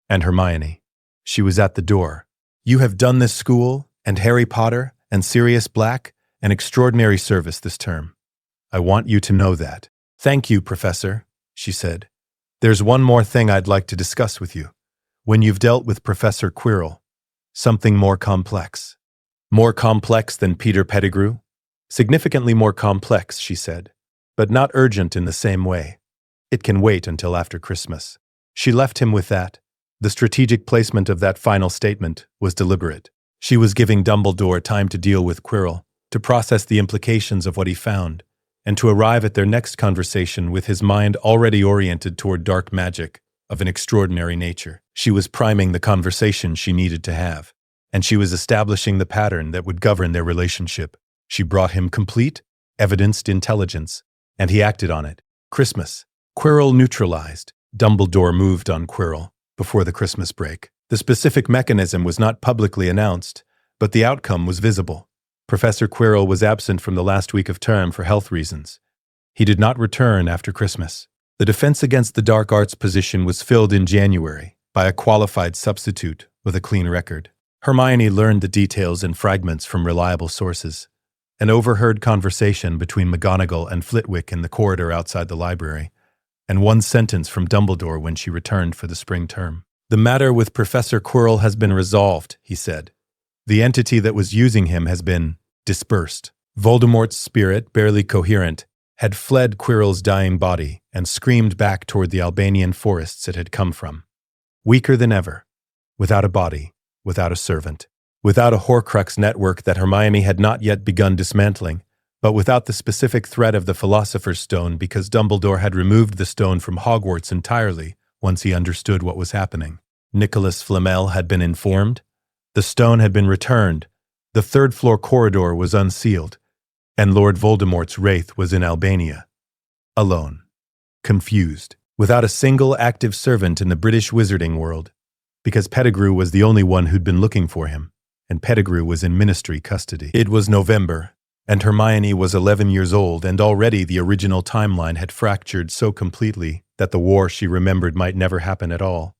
And Hermione. She was at the door. "You have done this school, and Harry Potter, and Sirius Black, an extraordinary service this term. I want you to know that." "Thank you, Professor," she said. "There's one more thing I'd like to discuss with you. When you've dealt with Professor Quirrell, something more complex." "More complex than Peter Pettigrew?" "Significantly more complex," she said, "but not urgent in the same way. It can wait until after Christmas." She left him with that. The strategic placement of that final statement was deliberate. She was giving Dumbledore time to deal with Quirrell, to process the implications of what he found, and to arrive at their next conversation with his mind already oriented toward dark magic of an extraordinary nature. She was priming the conversation she needed to have, and she was establishing the pattern that would govern their relationship. She brought him complete, evidenced intelligence, and he acted on it. Christmas. Quirrell neutralized. Dumbledore moved on Quirrell before the Christmas break. The specific mechanism was not publicly announced, but the outcome was visible. Professor Quirrell was absent from the last week of term for health reasons. He did not return after Christmas. The defense against the dark arts position was filled in January by a qualified substitute with a clean record. Hermione learned the details and fragments from reliable sources. An overheard conversation between McGonagall and Flitwick in the corridor outside the library, and one sentence from Dumbledore when she returned for the spring term. "The matter with Professor Quirrell has been resolved," he said. "The entity that was using him has been dispersed." Voldemort's spirit, barely coherent, had fled Quirrell's dying body and screamed back toward the Albanian forests it had come from. Weaker than ever, without a body, without a servant, without a Horcrux network that Hermione had not yet begun dismantling, but without the specific threat of the Philosopher's Stone because Dumbledore had removed the stone from Hogwarts entirely once he understood what was happening. Nicholas Flamel had been informed. The stone had been returned. The third-floor corridor was unsealed, and Lord Voldemort's wraith was in Albania. Alone. Confused. Without a single active servant in the British wizarding world, because Pettigrew was the only one who'd been looking for him, and Pettigrew was in ministry custody. It was November, and Hermione was 11 years old, and already the original timeline had fractured so completely that the war she remembered might never happen at all.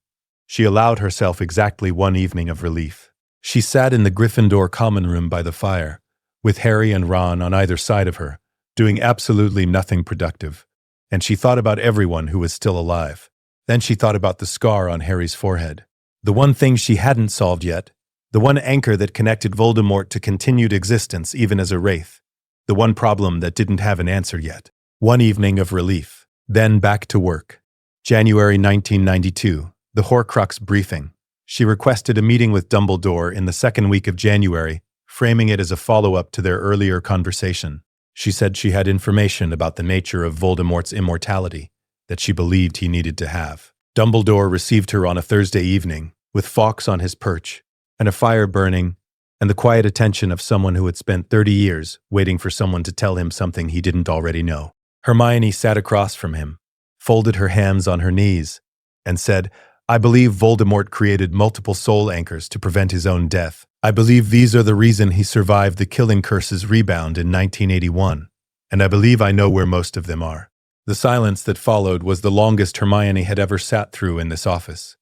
She allowed herself exactly one evening of relief. She sat in the Gryffindor common room by the fire, with Harry and Ron on either side of her, doing absolutely nothing productive, and she thought about everyone who was still alive. Then she thought about the scar on Harry's forehead. The one thing she hadn't solved yet, the one anchor that connected Voldemort to continued existence even as a wraith, the one problem that didn't have an answer yet. One evening of relief. Then back to work. January 1992, the Horcrux briefing. She requested a meeting with Dumbledore in the second week of January, framing it as a follow-up to their earlier conversation. She said she had information about the nature of Voldemort's immortality that she believed he needed to have. Dumbledore received her on a Thursday evening, with Fawkes on his perch, and a fire burning, and the quiet attention of someone who had spent 30 years waiting for someone to tell him something he didn't already know. Hermione sat across from him, folded her hands on her knees, and said, "I believe Voldemort created multiple soul anchors to prevent his own death. I believe these are the reason he survived the killing curse's rebound in 1981, and I believe I know where most of them are." The silence that followed was the longest Hermione had ever sat through in this office.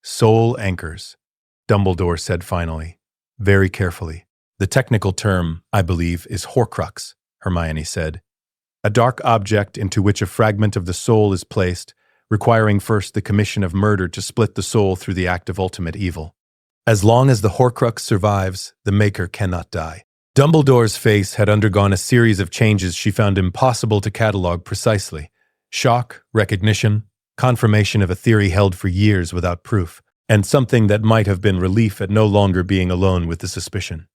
"Soul anchors," Dumbledore said finally, very carefully. "The technical term, I believe, is Horcrux," Hermione said. "A dark object into which a fragment of the soul is placed, requiring first the commission of murder to split the soul through the act of ultimate evil. As long as the Horcrux survives, the Maker cannot die." Dumbledore's face had undergone a series of changes she found impossible to catalog precisely. Shock, recognition, confirmation of a theory held for years without proof, and something that might have been relief at no longer being alone with the suspicion.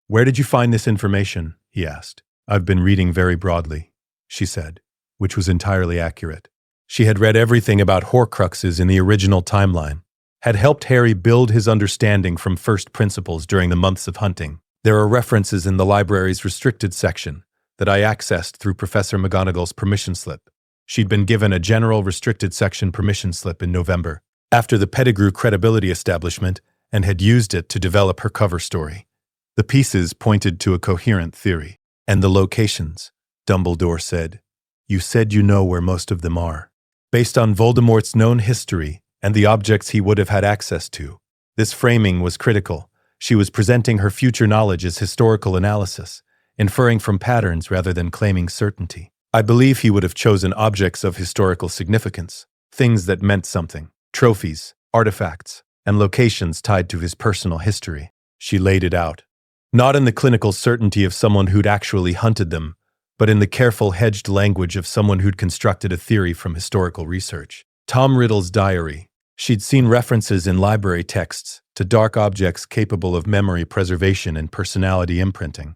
"Where did you find this information?" he asked. "I've been reading very broadly," she said, which was entirely accurate. She had read everything about Horcruxes in the original timeline, had helped Harry build his understanding from first principles during the months of hunting. There are references in the library's restricted section that I accessed through Professor McGonagall's permission slip. She'd been given a general restricted section permission slip in November, after the Pettigrew credibility establishment, and had used it to develop her cover story. The pieces pointed to a coherent theory. "And the locations," Dumbledore said. "You said you know where most of them are. Based on Voldemort's known history and the objects he would have had access to." This framing was critical. She was presenting her future knowledge as historical analysis, inferring from patterns rather than claiming certainty. "I believe he would have chosen objects of historical significance, things that meant something, trophies, artifacts, and locations tied to his personal history." She laid it out. Not in the clinical certainty of someone who'd actually hunted them, but in the careful, hedged language of someone who'd constructed a theory from historical research. Tom Riddle's diary. She'd seen references in library texts to dark objects capable of memory preservation and personality imprinting.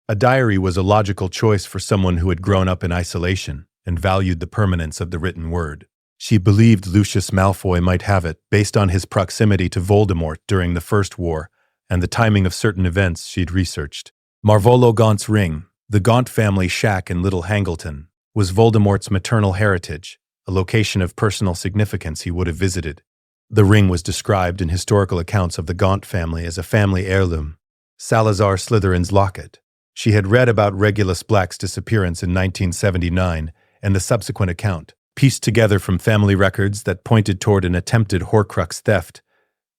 A diary was a logical choice for someone who had grown up in isolation and valued the permanence of the written word. She believed Lucius Malfoy might have it based on his proximity to Voldemort during the First War and the timing of certain events she'd researched. Marvolo Gaunt's ring, The Gaunt family shack in Little Hangleton was Voldemort's maternal heritage, a location of personal significance he would have visited. The ring was described in historical accounts of the Gaunt family as a family heirloom, Salazar Slytherin's locket. She had read about Regulus Black's disappearance in 1979 and the subsequent account, pieced together from family records that pointed toward an attempted Horcrux theft.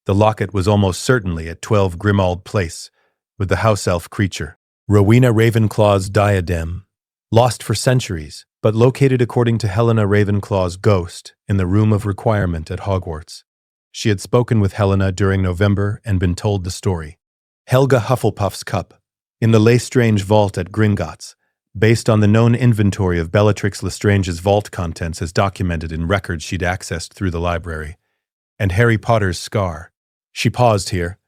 The locket was almost certainly at 12 Grimmauld Place, with the house elf creature, Rowena Ravenclaw's diadem, lost for centuries, but located according to Helena Ravenclaw's ghost in the Room of Requirement at Hogwarts. She had spoken with Helena during November and been told the story. Helga Hufflepuff's cup, in the Lestrange vault at Gringotts, based on the known inventory of Bellatrix Lestrange's vault contents as documented in records she'd accessed through the library. And Harry Potter's scar. She paused here.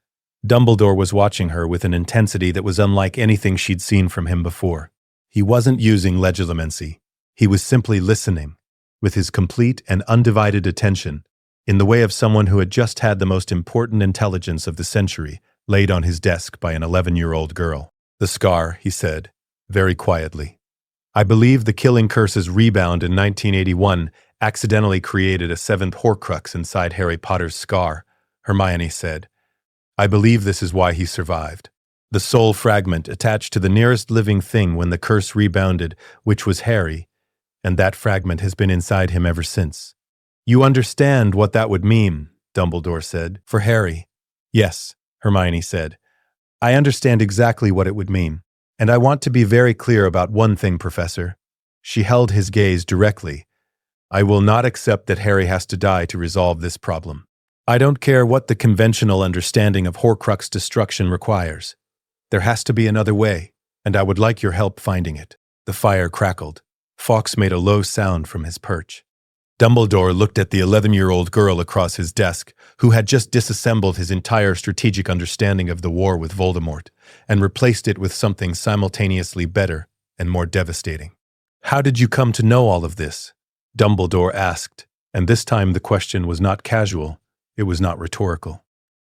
Dumbledore was watching her with an intensity that was unlike anything she'd seen from him before. He wasn't using legilimency. He was simply listening, with his complete and undivided attention, in the way of someone who had just had the most important intelligence of the century laid on his desk by an 11-year-old girl. The scar, he said, very quietly. I believe the killing curse's rebound in 1981 accidentally created a seventh Horcrux inside Harry Potter's scar, Hermione said. I believe this is why he survived. The soul fragment attached to the nearest living thing when the curse rebounded, which was Harry, and that fragment has been inside him ever since. You understand what that would mean, Dumbledore said, for Harry. Yes, Hermione said. I understand exactly what it would mean, and I want to be very clear about one thing, Professor. She held his gaze directly. I will not accept that Harry has to die to resolve this problem. I don't care what the conventional understanding of Horcrux destruction requires. There has to be another way, and I would like your help finding it. The fire crackled. Fawkes made a low sound from his perch. Dumbledore looked at the 11-year-old girl across his desk, who had just disassembled his entire strategic understanding of the war with Voldemort, and replaced it with something simultaneously better and more devastating. How did you come to know all of this? Dumbledore asked, and this time the question was not casual, it was not rhetorical.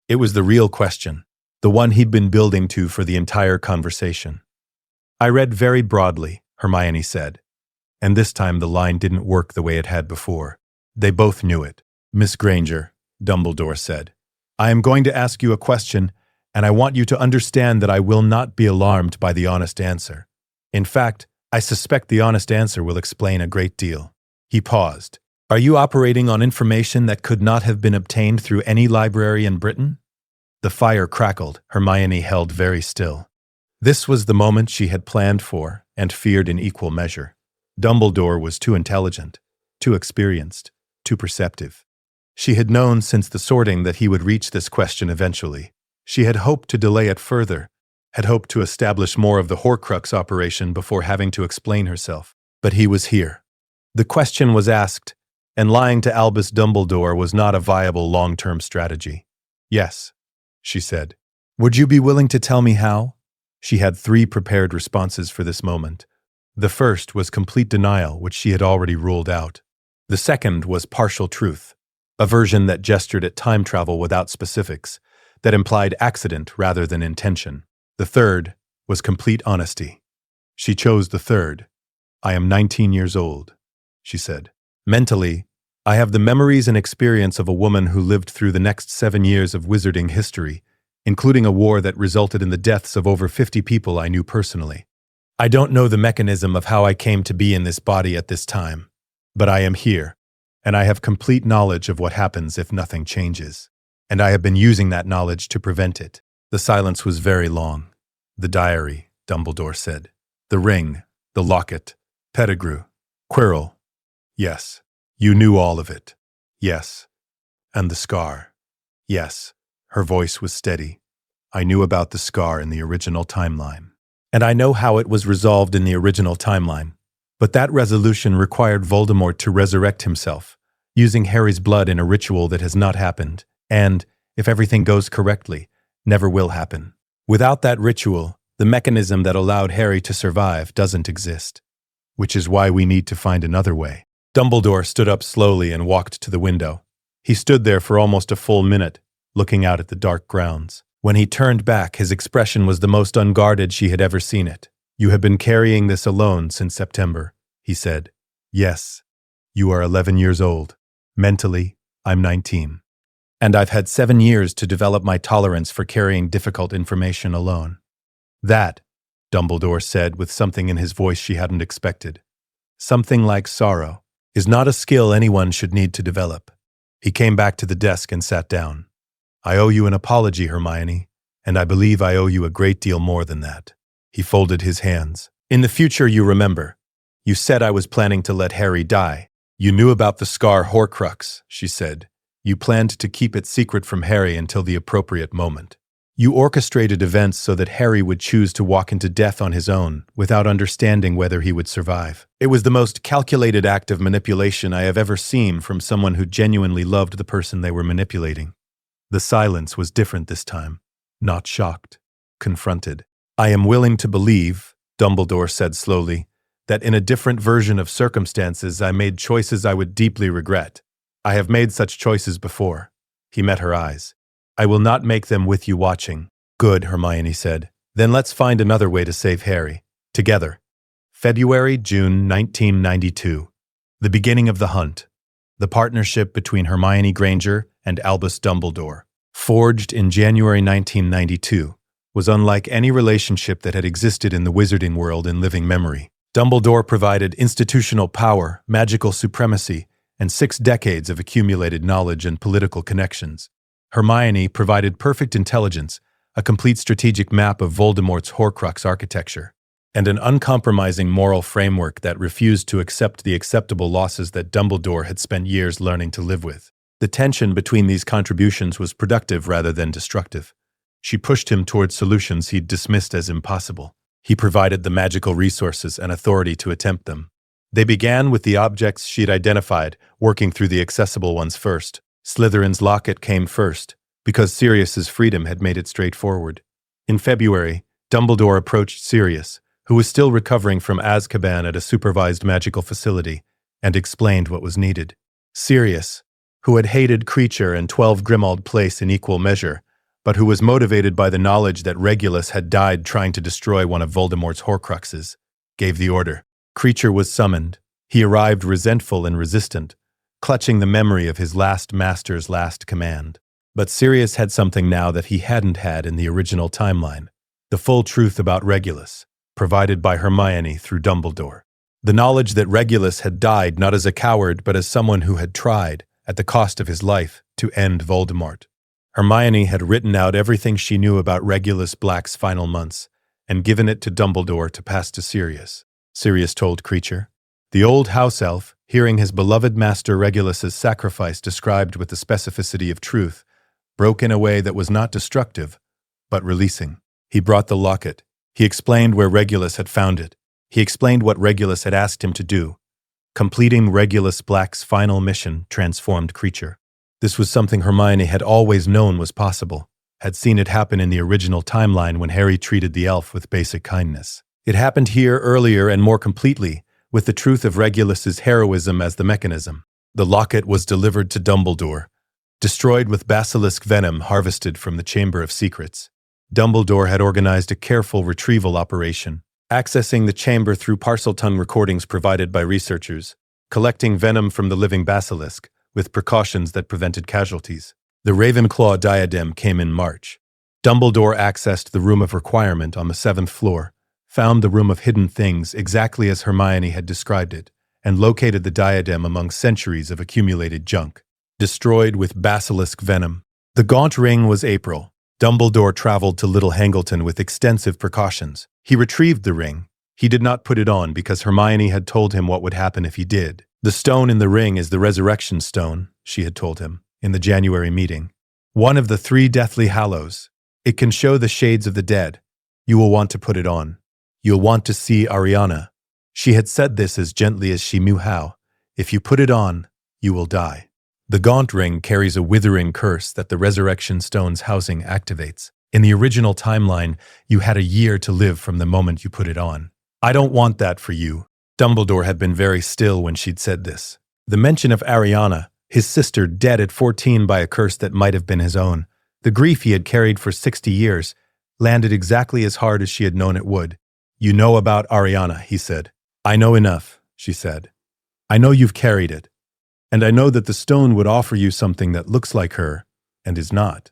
It was the real question, the one he'd been building to for the entire conversation. I read very broadly, Hermione said. And this time the line didn't work the way it had before. They both knew it. Miss Granger, Dumbledore said, I am going to ask you a question, and I want you to understand that I will not be alarmed by the honest answer. In fact, I suspect the honest answer will explain a great deal. He paused. Are you operating on information that could not have been obtained through any library in Britain? The fire crackled. Hermione held very still. This was the moment she had planned for and feared in equal measure. Dumbledore was too intelligent, too experienced, too perceptive. She had known since the sorting that he would reach this question eventually. She had hoped to delay it further, had hoped to establish more of the Horcrux operation before having to explain herself. But he was here. The question was asked, and lying to Albus Dumbledore was not a viable long-term strategy. Yes, she said. Would you be willing to tell me how? She had 3 prepared responses for this moment. The first was complete denial, which she had already ruled out. The second was partial truth, a version that gestured at time travel without specifics, that implied accident rather than intention. The third was complete honesty. She chose the third. I am 19 years old, she said. Mentally, I have the memories and experience of a woman who lived through the next 7 years of wizarding history, including a war that resulted in the deaths of over 50 people I knew personally. I don't know the mechanism of how I came to be in this body at this time, but I am here, and I have complete knowledge of what happens if nothing changes, and I have been using that knowledge to prevent it. The silence was very long. The diary, Dumbledore said. The ring, the locket, Pettigrew, Quirrell. Yes, you knew all of it. Yes. And the scar. Yes. Her voice was steady. I knew about the scar in the original timeline. And I know how it was resolved in the original timeline. But that resolution required Voldemort to resurrect himself, using Harry's blood in a ritual that has not happened, and, if everything goes correctly, never will happen. Without that ritual, the mechanism that allowed Harry to survive doesn't exist. Which is why we need to find another way. Dumbledore stood up slowly and walked to the window. He stood there for almost a full minute, looking out at the dark grounds. When he turned back, his expression was the most unguarded she had ever seen it. "You have been carrying this alone since September," he said. "Yes, you are 11 years old. Mentally, I'm 19. And I've had 7 years to develop my tolerance for carrying difficult information alone." "That," Dumbledore said with something in his voice she hadn't expected, something like sorrow, "is not a skill anyone should need to develop." He came back to the desk and sat down. "I owe you an apology, Hermione, and I believe I owe you a great deal more than that." He folded his hands. "In the future, you remember, you said I was planning to let Harry die. You knew about the scar Horcrux," she said. "You planned to keep it secret from Harry until the appropriate moment. You orchestrated events so that Harry would choose to walk into death on his own without understanding whether he would survive. It was the most calculated act of manipulation I have ever seen from someone who genuinely loved the person they were manipulating." The silence was different this time, not shocked, confronted. "I am willing to believe," Dumbledore said slowly, "that in a different version of circumstances I made choices I would deeply regret. I have made such choices before." He met her eyes. "I will not make them with you watching." "Good," Hermione said. "Then let's find another way to save Harry. Together." February-June 1992. The beginning of the hunt. The partnership between Hermione Granger and Albus Dumbledore, forged in January 1992, was unlike any relationship that had existed in the wizarding world in living memory. Dumbledore provided institutional power, magical supremacy, and 6 decades of accumulated knowledge and political connections. Hermione provided perfect intelligence, a complete strategic map of Voldemort's Horcrux architecture, and an uncompromising moral framework that refused to accept the acceptable losses that Dumbledore had spent years learning to live with. The tension between these contributions was productive rather than destructive. She pushed him towards solutions he'd dismissed as impossible. He provided the magical resources and authority to attempt them. They began with the objects she'd identified, working through the accessible ones first. Slytherin's locket came first, because Sirius's freedom had made it straightforward. In February, Dumbledore approached Sirius, who was still recovering from Azkaban at a supervised magical facility, and explained what was needed. Sirius, who had hated Creature and 12 Grimmauld Place in equal measure, but who was motivated by the knowledge that Regulus had died trying to destroy one of Voldemort's Horcruxes, gave the order. Creature was summoned. He arrived resentful and resistant, clutching the memory of his last master's last command. But Sirius had something now that he hadn't had in the original timeline: the full truth about Regulus, provided by Hermione through Dumbledore. The knowledge that Regulus had died not as a coward but as someone who had tried, at the cost of his life, to end Voldemort. Hermione had written out everything she knew about Regulus Black's final months and given it to Dumbledore to pass to Sirius. Sirius told Creature. The old house elf, hearing his beloved master Regulus's sacrifice described with the specificity of truth, broke in a way that was not destructive, but releasing. He brought the locket. He explained where Regulus had found it. He explained what Regulus had asked him to do. Completing Regulus Black's final mission transformed Creature. This was something Hermione had always known was possible, had seen it happen in the original timeline when Harry treated the elf with basic kindness. It happened here earlier and more completely, with the truth of Regulus's heroism as the mechanism. The locket was delivered to Dumbledore, destroyed with basilisk venom harvested from the Chamber of Secrets. Dumbledore had organized a careful retrieval operation, accessing the chamber through Parseltongue recordings provided by researchers, collecting venom from the living basilisk, with precautions that prevented casualties. The Ravenclaw diadem came in March. Dumbledore accessed the Room of Requirement on the 7th floor, found the Room of Hidden Things exactly as Hermione had described it, and located the diadem among centuries of accumulated junk, destroyed with basilisk venom. The Gaunt Ring was April. Dumbledore traveled to Little Hangleton with extensive precautions. He retrieved the ring. He did not put it on because Hermione had told him what would happen if he did. The stone in the ring is the Resurrection Stone, she had told him, in the January meeting. One of the 3 Deathly Hallows. It can show the shades of the dead. You will want to put it on. You'll want to see Ariana. She had said this as gently as she knew how. If you put it on, you will die. The Gaunt Ring carries a withering curse that the Resurrection Stone's housing activates. In the original timeline, you had a year to live from the moment you put it on. I don't want that for you. Dumbledore had been very still when she'd said this. The mention of Ariana, his sister dead at 14 by a curse that might have been his own, the grief he had carried for 60 years, landed exactly as hard as she had known it would. "You know about Ariana," he said. "I know enough," she said. "I know you've carried it. And I know that the stone would offer you something that looks like her and is not."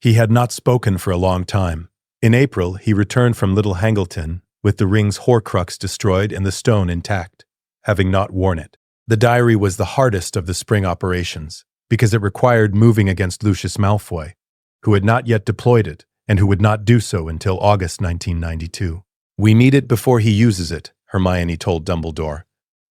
He had not spoken for a long time. In April, he returned from Little Hangleton with the ring's Horcrux destroyed and the stone intact, having not worn it. The diary was the hardest of the spring operations, because it required moving against Lucius Malfoy, who had not yet deployed it and who would not do so until August 1992. "We need it before he uses it," Hermione told Dumbledore.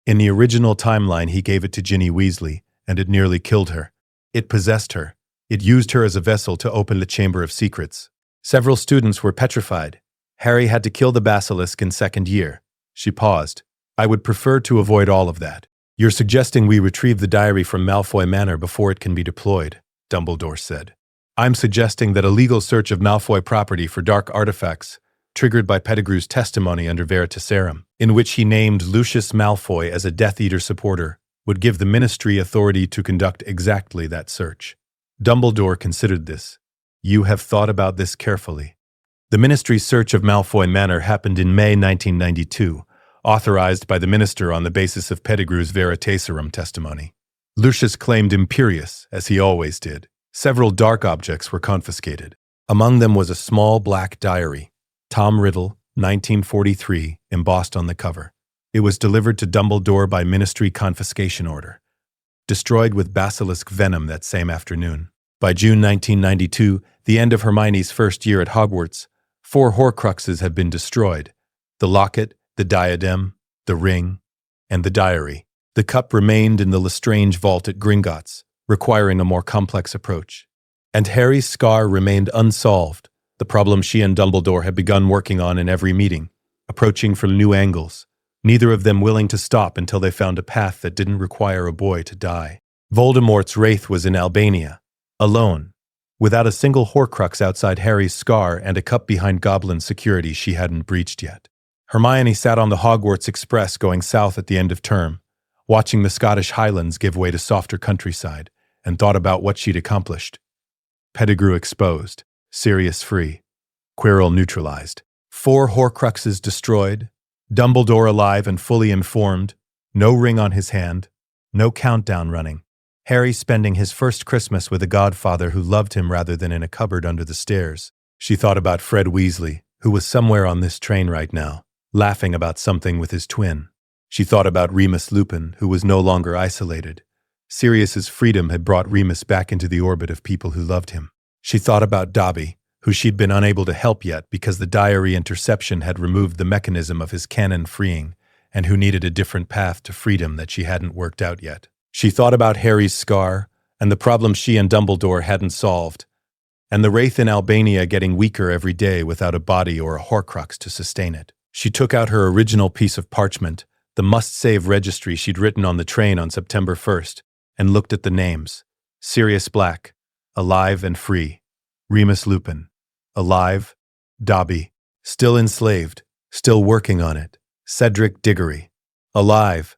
In the original timeline, he gave it to Ginny Weasley, and it nearly killed her. It possessed her. It used her as a vessel to open the Chamber of Secrets. Several students were petrified. Harry had to kill the basilisk in second year. She paused. "I would prefer to avoid all of that." "You're suggesting we retrieve the diary from Malfoy Manor before it can be deployed," Dumbledore said. "I'm suggesting that a legal search of Malfoy property for dark artifacts, triggered by Pettigrew's testimony under Veritaserum, in which he named Lucius Malfoy as a Death Eater supporter, would give the Ministry authority to conduct exactly that search." Dumbledore considered this. "You have thought about this carefully." The Ministry's search of Malfoy Manor happened in May 1992, authorized by the Minister on the basis of Pettigrew's Veritaserum testimony. Lucius claimed imperious, as he always did. Several dark objects were confiscated. Among them was a small black diary, Tom Riddle, 1943, embossed on the cover. It was delivered to Dumbledore by Ministry confiscation order, destroyed with basilisk venom that same afternoon. By June 1992, the end of Hermione's first year at Hogwarts, 4 Horcruxes had been destroyed: the locket, the diadem, the ring, and the diary. The cup remained in the Lestrange vault at Gringotts, requiring a more complex approach. And Harry's scar remained unsolved, the problem she and Dumbledore had begun working on in every meeting, approaching from new angles, neither of them willing to stop until they found a path that didn't require a boy to die. Voldemort's wraith was in Albania, alone, without a single Horcrux outside Harry's scar and a cup behind goblin security she hadn't breached yet. Hermione sat on the Hogwarts Express going south at the end of term, watching the Scottish Highlands give way to softer countryside, and thought about what she'd accomplished. Pettigrew exposed, Sirius free, Quirrell neutralized, 4 Horcruxes destroyed, Dumbledore alive and fully informed, no ring on his hand, no countdown running, Harry spending his first Christmas with a godfather who loved him rather than in a cupboard under the stairs. She thought about Fred Weasley, who was somewhere on this train right now, laughing about something with his twin. She thought about Remus Lupin, who was no longer isolated. Sirius's freedom had brought Remus back into the orbit of people who loved him. She thought about Dobby, who she'd been unable to help yet because the diary interception had removed the mechanism of his canon freeing, and who needed a different path to freedom that she hadn't worked out yet. She thought about Harry's scar, and the problem she and Dumbledore hadn't solved, and the wraith in Albania getting weaker every day without a body or a Horcrux to sustain it. She took out her original piece of parchment, the must-save registry she'd written on the train on September 1st, and looked at the names. Sirius Black, alive and free. Remus Lupin, alive. Dobby, still enslaved, still working on it. Cedric Diggory, alive,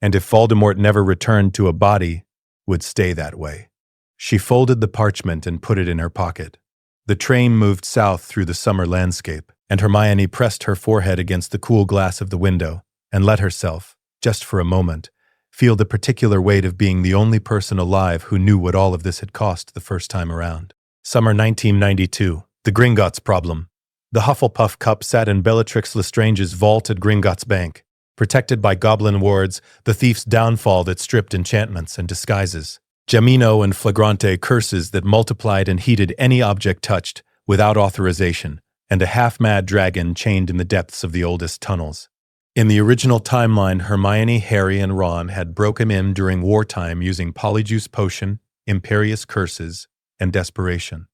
and if Voldemort never returned to a body, would stay that way. She folded the parchment and put it in her pocket. The train moved south through the summer landscape, and Hermione pressed her forehead against the cool glass of the window and let herself, just for a moment, feel the particular weight of being the only person alive who knew what all of this had cost the first time around. Summer 1992, the Gringotts problem. The Hufflepuff Cup sat in Bellatrix Lestrange's vault at Gringotts Bank, protected by goblin wards, the thief's downfall that stripped enchantments and disguises, Gemino and Flagrante curses that multiplied and heated any object touched without authorization, and a half-mad dragon chained in the depths of the oldest tunnels. In the original timeline, Hermione, Harry, and Ron had broken in during wartime using Polyjuice Potion, Imperious Curses, and Desperation.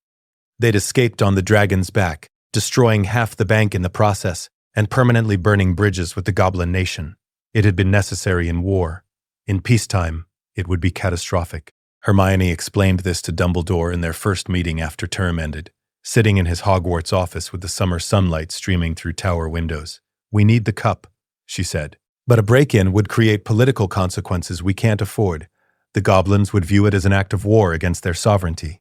They'd escaped on the dragon's back, destroying half the bank in the process, and permanently burning bridges with the Goblin Nation. It had been necessary in war. In peacetime, it would be catastrophic. Hermione explained this to Dumbledore in their first meeting after term ended, sitting in his Hogwarts office with the summer sunlight streaming through tower windows. "We need the cup," she said. "But a break-in would create political consequences we can't afford. The goblins would view it as an act of war against their sovereignty.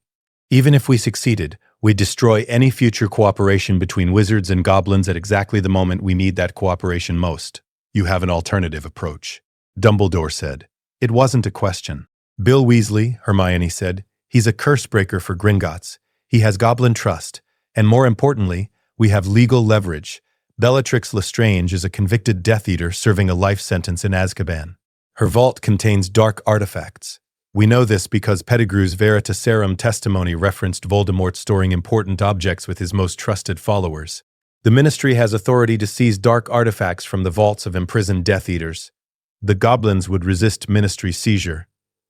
Even if we succeeded, We destroy any future cooperation between wizards and goblins at exactly the moment we need that cooperation most. You have an alternative approach, Dumbledore said. It wasn't a question. Bill Weasley, Hermione said, he's a curse breaker for Gringotts. He has goblin trust. And more importantly, we have legal leverage. Bellatrix Lestrange is a convicted Death Eater serving a life sentence in Azkaban. Her vault contains dark artifacts. We know this because Pettigrew's Veritaserum testimony referenced Voldemort storing important objects with his most trusted followers. The Ministry has authority to seize dark artifacts from the vaults of imprisoned Death Eaters. The goblins would resist Ministry seizure,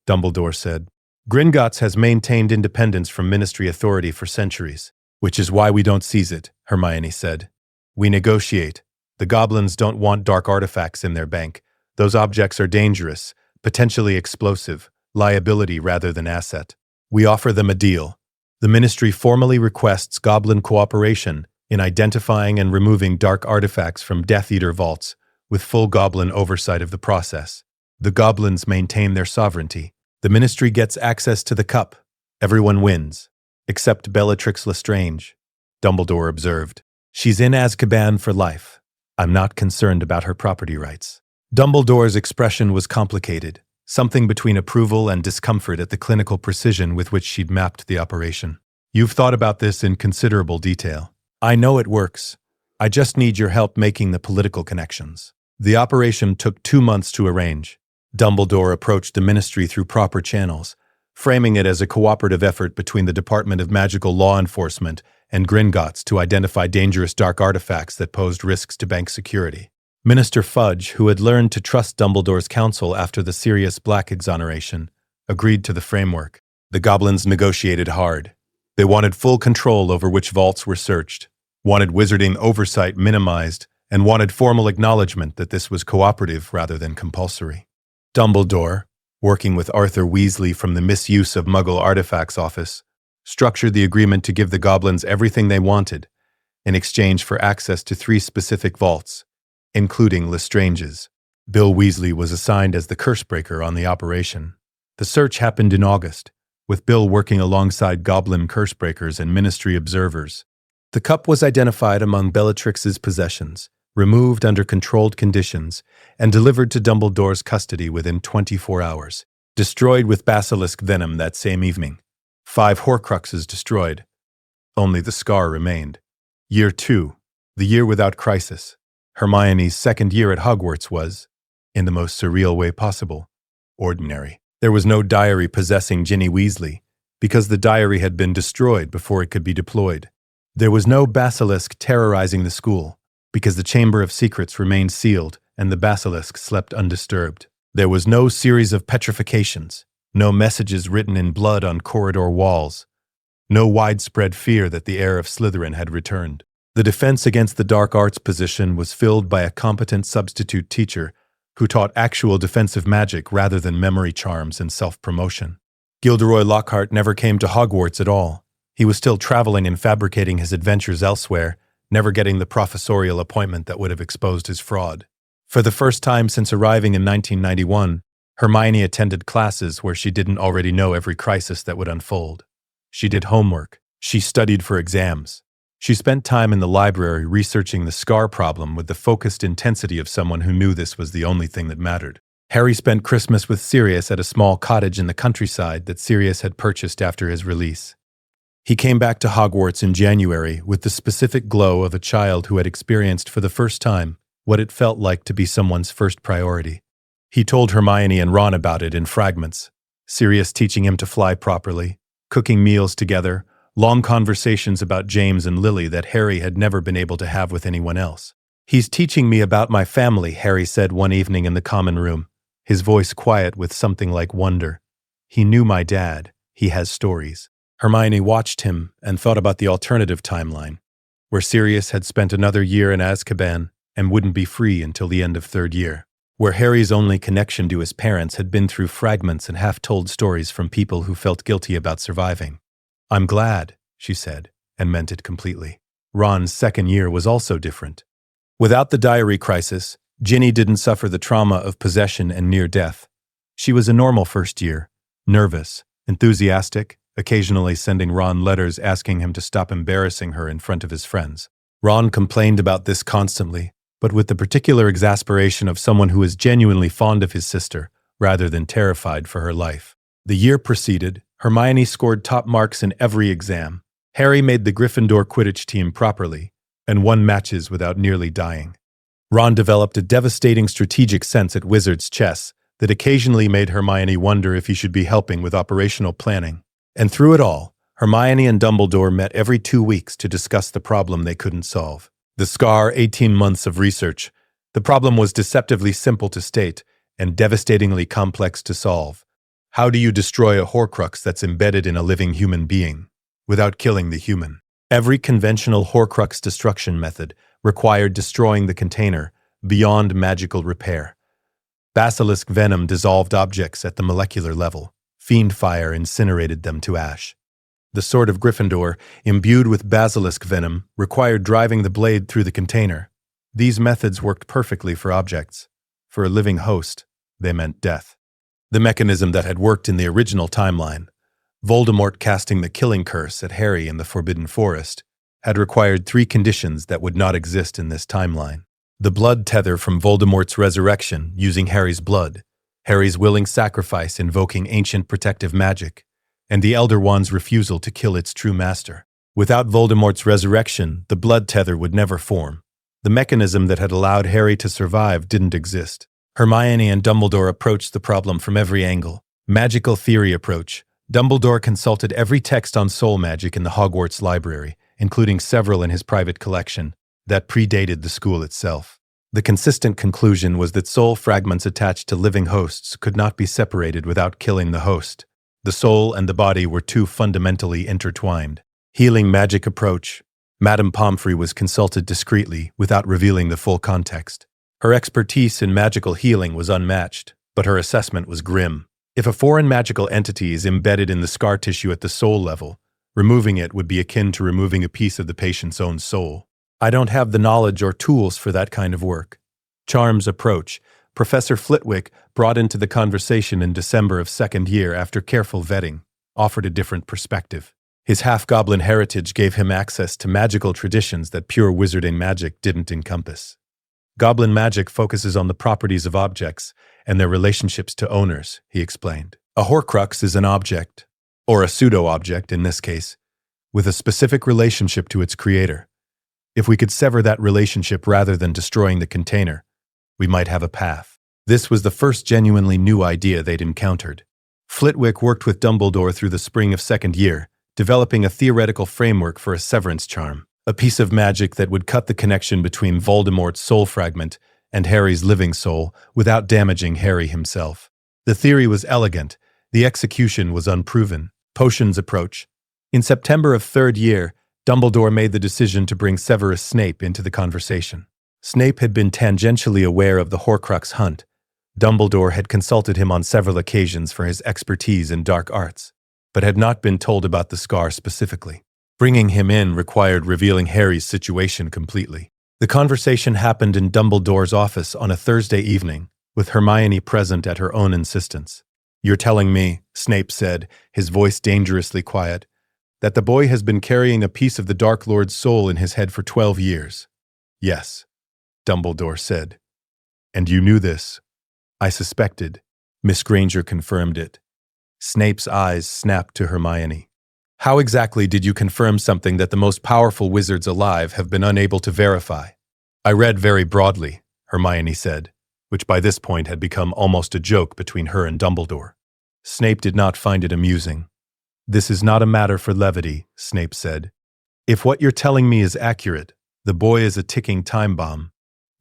Dumbledore said. Gringotts has maintained independence from Ministry authority for centuries, which is why we don't seize it, Hermione said. We negotiate. The goblins don't want dark artifacts in their bank. Those objects are dangerous, potentially explosive, liability rather than asset. We offer them a deal. The Ministry formally requests goblin cooperation in identifying and removing dark artifacts from Death Eater vaults, with full goblin oversight of the process. The goblins maintain their sovereignty. The Ministry gets access to the cup. Everyone wins. Except Bellatrix Lestrange, Dumbledore observed. She's in Azkaban for life. I'm not concerned about her property rights. Dumbledore's expression was complicated, something between approval and discomfort at the clinical precision with which she'd mapped the operation. You've thought about this in considerable detail. I know it works. I just need your help making the political connections. The operation took 2 months to arrange. Dumbledore approached the Ministry through proper channels, framing it as a cooperative effort between the Department of Magical Law Enforcement and Gringotts to identify dangerous dark artifacts that posed risks to bank security. Minister Fudge, who had learned to trust Dumbledore's counsel after the Sirius Black exoneration, agreed to the framework. The goblins negotiated hard. They wanted full control over which vaults were searched, wanted wizarding oversight minimized, and wanted formal acknowledgement that this was cooperative rather than compulsory. Dumbledore, working with Arthur Weasley from the Misuse of Muggle Artifacts Office, structured the agreement to give the goblins everything they wanted, in exchange for access to 3 specific vaults, including Lestrange's. Bill Weasley was assigned as the cursebreaker on the operation. The search happened in August, with Bill working alongside goblin cursebreakers and Ministry observers. The cup was identified among Bellatrix's possessions, removed under controlled conditions, and delivered to Dumbledore's custody within 24 hours. Destroyed with basilisk venom that same evening. 5 Horcruxes destroyed. Only the scar remained. Year 2, the year without crisis. Hermione's second year at Hogwarts was, in the most surreal way possible, ordinary. There was no diary possessing Ginny Weasley, because the diary had been destroyed before it could be deployed. There was no basilisk terrorizing the school, because the Chamber of Secrets remained sealed and the basilisk slept undisturbed. There was no series of petrifications, no messages written in blood on corridor walls, no widespread fear that the heir of Slytherin had returned. The defense against the dark arts position was filled by a competent substitute teacher who taught actual defensive magic rather than memory charms and self-promotion. Gilderoy Lockhart never came to Hogwarts at all. He was still traveling and fabricating his adventures elsewhere, never getting the professorial appointment that would have exposed his fraud. For the first time since arriving in 1991, Hermione attended classes where she didn't already know every crisis that would unfold. She did homework. She studied for exams. She spent time in the library researching the scar problem with the focused intensity of someone who knew this was the only thing that mattered. Harry spent Christmas with Sirius at a small cottage in the countryside that Sirius had purchased after his release. He came back to Hogwarts in January with the specific glow of a child who had experienced for the first time what it felt like to be someone's first priority. He told Hermione and Ron about it in fragments, Sirius teaching him to fly properly, cooking meals together, long conversations about James and Lily that Harry had never been able to have with anyone else. "He's teaching me about my family," Harry said one evening in the common room, his voice quiet with something like wonder. "He knew my dad. He has stories." Hermione watched him and thought about the alternative timeline, where Sirius had spent another year in Azkaban and wouldn't be free until the end of 3rd year, where Harry's only connection to his parents had been through fragments and half-told stories from people who felt guilty about surviving. "I'm glad," she said, and meant it completely. Ron's 2nd year was also different. Without the diary crisis, Ginny didn't suffer the trauma of possession and near death. She was a normal 1st year, nervous, enthusiastic, occasionally sending Ron letters asking him to stop embarrassing her in front of his friends. Ron complained about this constantly, but with the particular exasperation of someone who is genuinely fond of his sister, rather than terrified for her life. The year proceeded. Hermione scored top marks in every exam. Harry made the Gryffindor Quidditch team properly, and won matches without nearly dying. Ron developed a devastating strategic sense at Wizard's chess that occasionally made Hermione wonder if he should be helping with operational planning. And through it all, Hermione and Dumbledore met every 2 weeks to discuss the problem they couldn't solve. The scar, 18 months of research. The problem was deceptively simple to state and devastatingly complex to solve. How do you destroy a Horcrux that's embedded in a living human being without killing the human? Every conventional Horcrux destruction method required destroying the container beyond magical repair. Basilisk venom dissolved objects at the molecular level. Fiend fire incinerated them to ash. The sword of Gryffindor, imbued with basilisk venom, required driving the blade through the container. These methods worked perfectly for objects. For a living host, they meant death. The mechanism that had worked in the original timeline, Voldemort casting the killing curse at Harry in the Forbidden Forest, had required 3 conditions that would not exist in this timeline. The blood tether from Voldemort's resurrection using Harry's blood, Harry's willing sacrifice invoking ancient protective magic, and the Elder Wand's refusal to kill its true master. Without Voldemort's resurrection, the blood tether would never form. The mechanism that had allowed Harry to survive didn't exist. Hermione and Dumbledore approached the problem from every angle. Magical theory approach. Dumbledore consulted every text on soul magic in the Hogwarts library, including several in his private collection, that predated the school itself. The consistent conclusion was that soul fragments attached to living hosts could not be separated without killing the host. The soul and the body were too fundamentally intertwined. Healing magic approach. Madame Pomfrey was consulted discreetly without revealing the full context. Her expertise in magical healing was unmatched, but her assessment was grim. If a foreign magical entity is embedded in the scar tissue at the soul level, removing it would be akin to removing a piece of the patient's own soul. I don't have the knowledge or tools for that kind of work. Charm's approach. Professor Flitwick, brought into the conversation in December of second year after careful vetting, offered a different perspective. His half-goblin heritage gave him access to magical traditions that pure wizarding magic didn't encompass. Goblin magic focuses on the properties of objects and their relationships to owners, he explained. A Horcrux is an object, or a pseudo-object in this case, with a specific relationship to its creator. If we could sever that relationship rather than destroying the container, we might have a path. This was the first genuinely new idea they'd encountered. Flitwick worked with Dumbledore through the spring of second year, developing a theoretical framework for a severance charm, a piece of magic that would cut the connection between Voldemort's soul fragment and Harry's living soul without damaging Harry himself. The theory was elegant, the execution was unproven. Potion's approach. In September of third year, Dumbledore made the decision to bring Severus Snape into the conversation. Snape had been tangentially aware of the Horcrux hunt. Dumbledore had consulted him on several occasions for his expertise in dark arts, but had not been told about the scar specifically. Bringing him in required revealing Harry's situation completely. The conversation happened in Dumbledore's office on a Thursday evening, with Hermione present at her own insistence. "You're telling me," Snape said, his voice dangerously quiet, "that the boy has been carrying a piece of the Dark Lord's soul in his head for 12 years. "Yes," Dumbledore said. "And you knew this?" "I suspected." Miss Granger confirmed it. Snape's eyes snapped to Hermione. "How exactly did you confirm something that the most powerful wizards alive have been unable to verify?" "I read very broadly," Hermione said, which by this point had become almost a joke between her and Dumbledore. Snape did not find it amusing. "This is not a matter for levity," Snape said. "If what you're telling me is accurate, the boy is a ticking time bomb.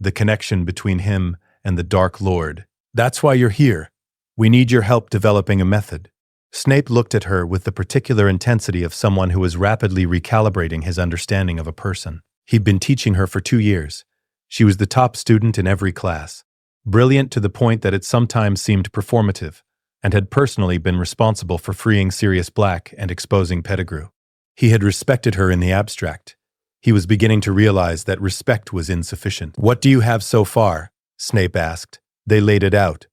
The connection between him and the Dark Lord. That's why you're here. We need your help developing a method." Snape looked at her with the particular intensity of someone who was rapidly recalibrating his understanding of a person. He'd been teaching her for 2 years. She was the top student in every class, brilliant to the point that it sometimes seemed performative, and had personally been responsible for freeing Sirius Black and exposing Pettigrew. He had respected her in the abstract. He was beginning to realize that respect was insufficient. "What do you have so far?" Snape asked. They laid it out.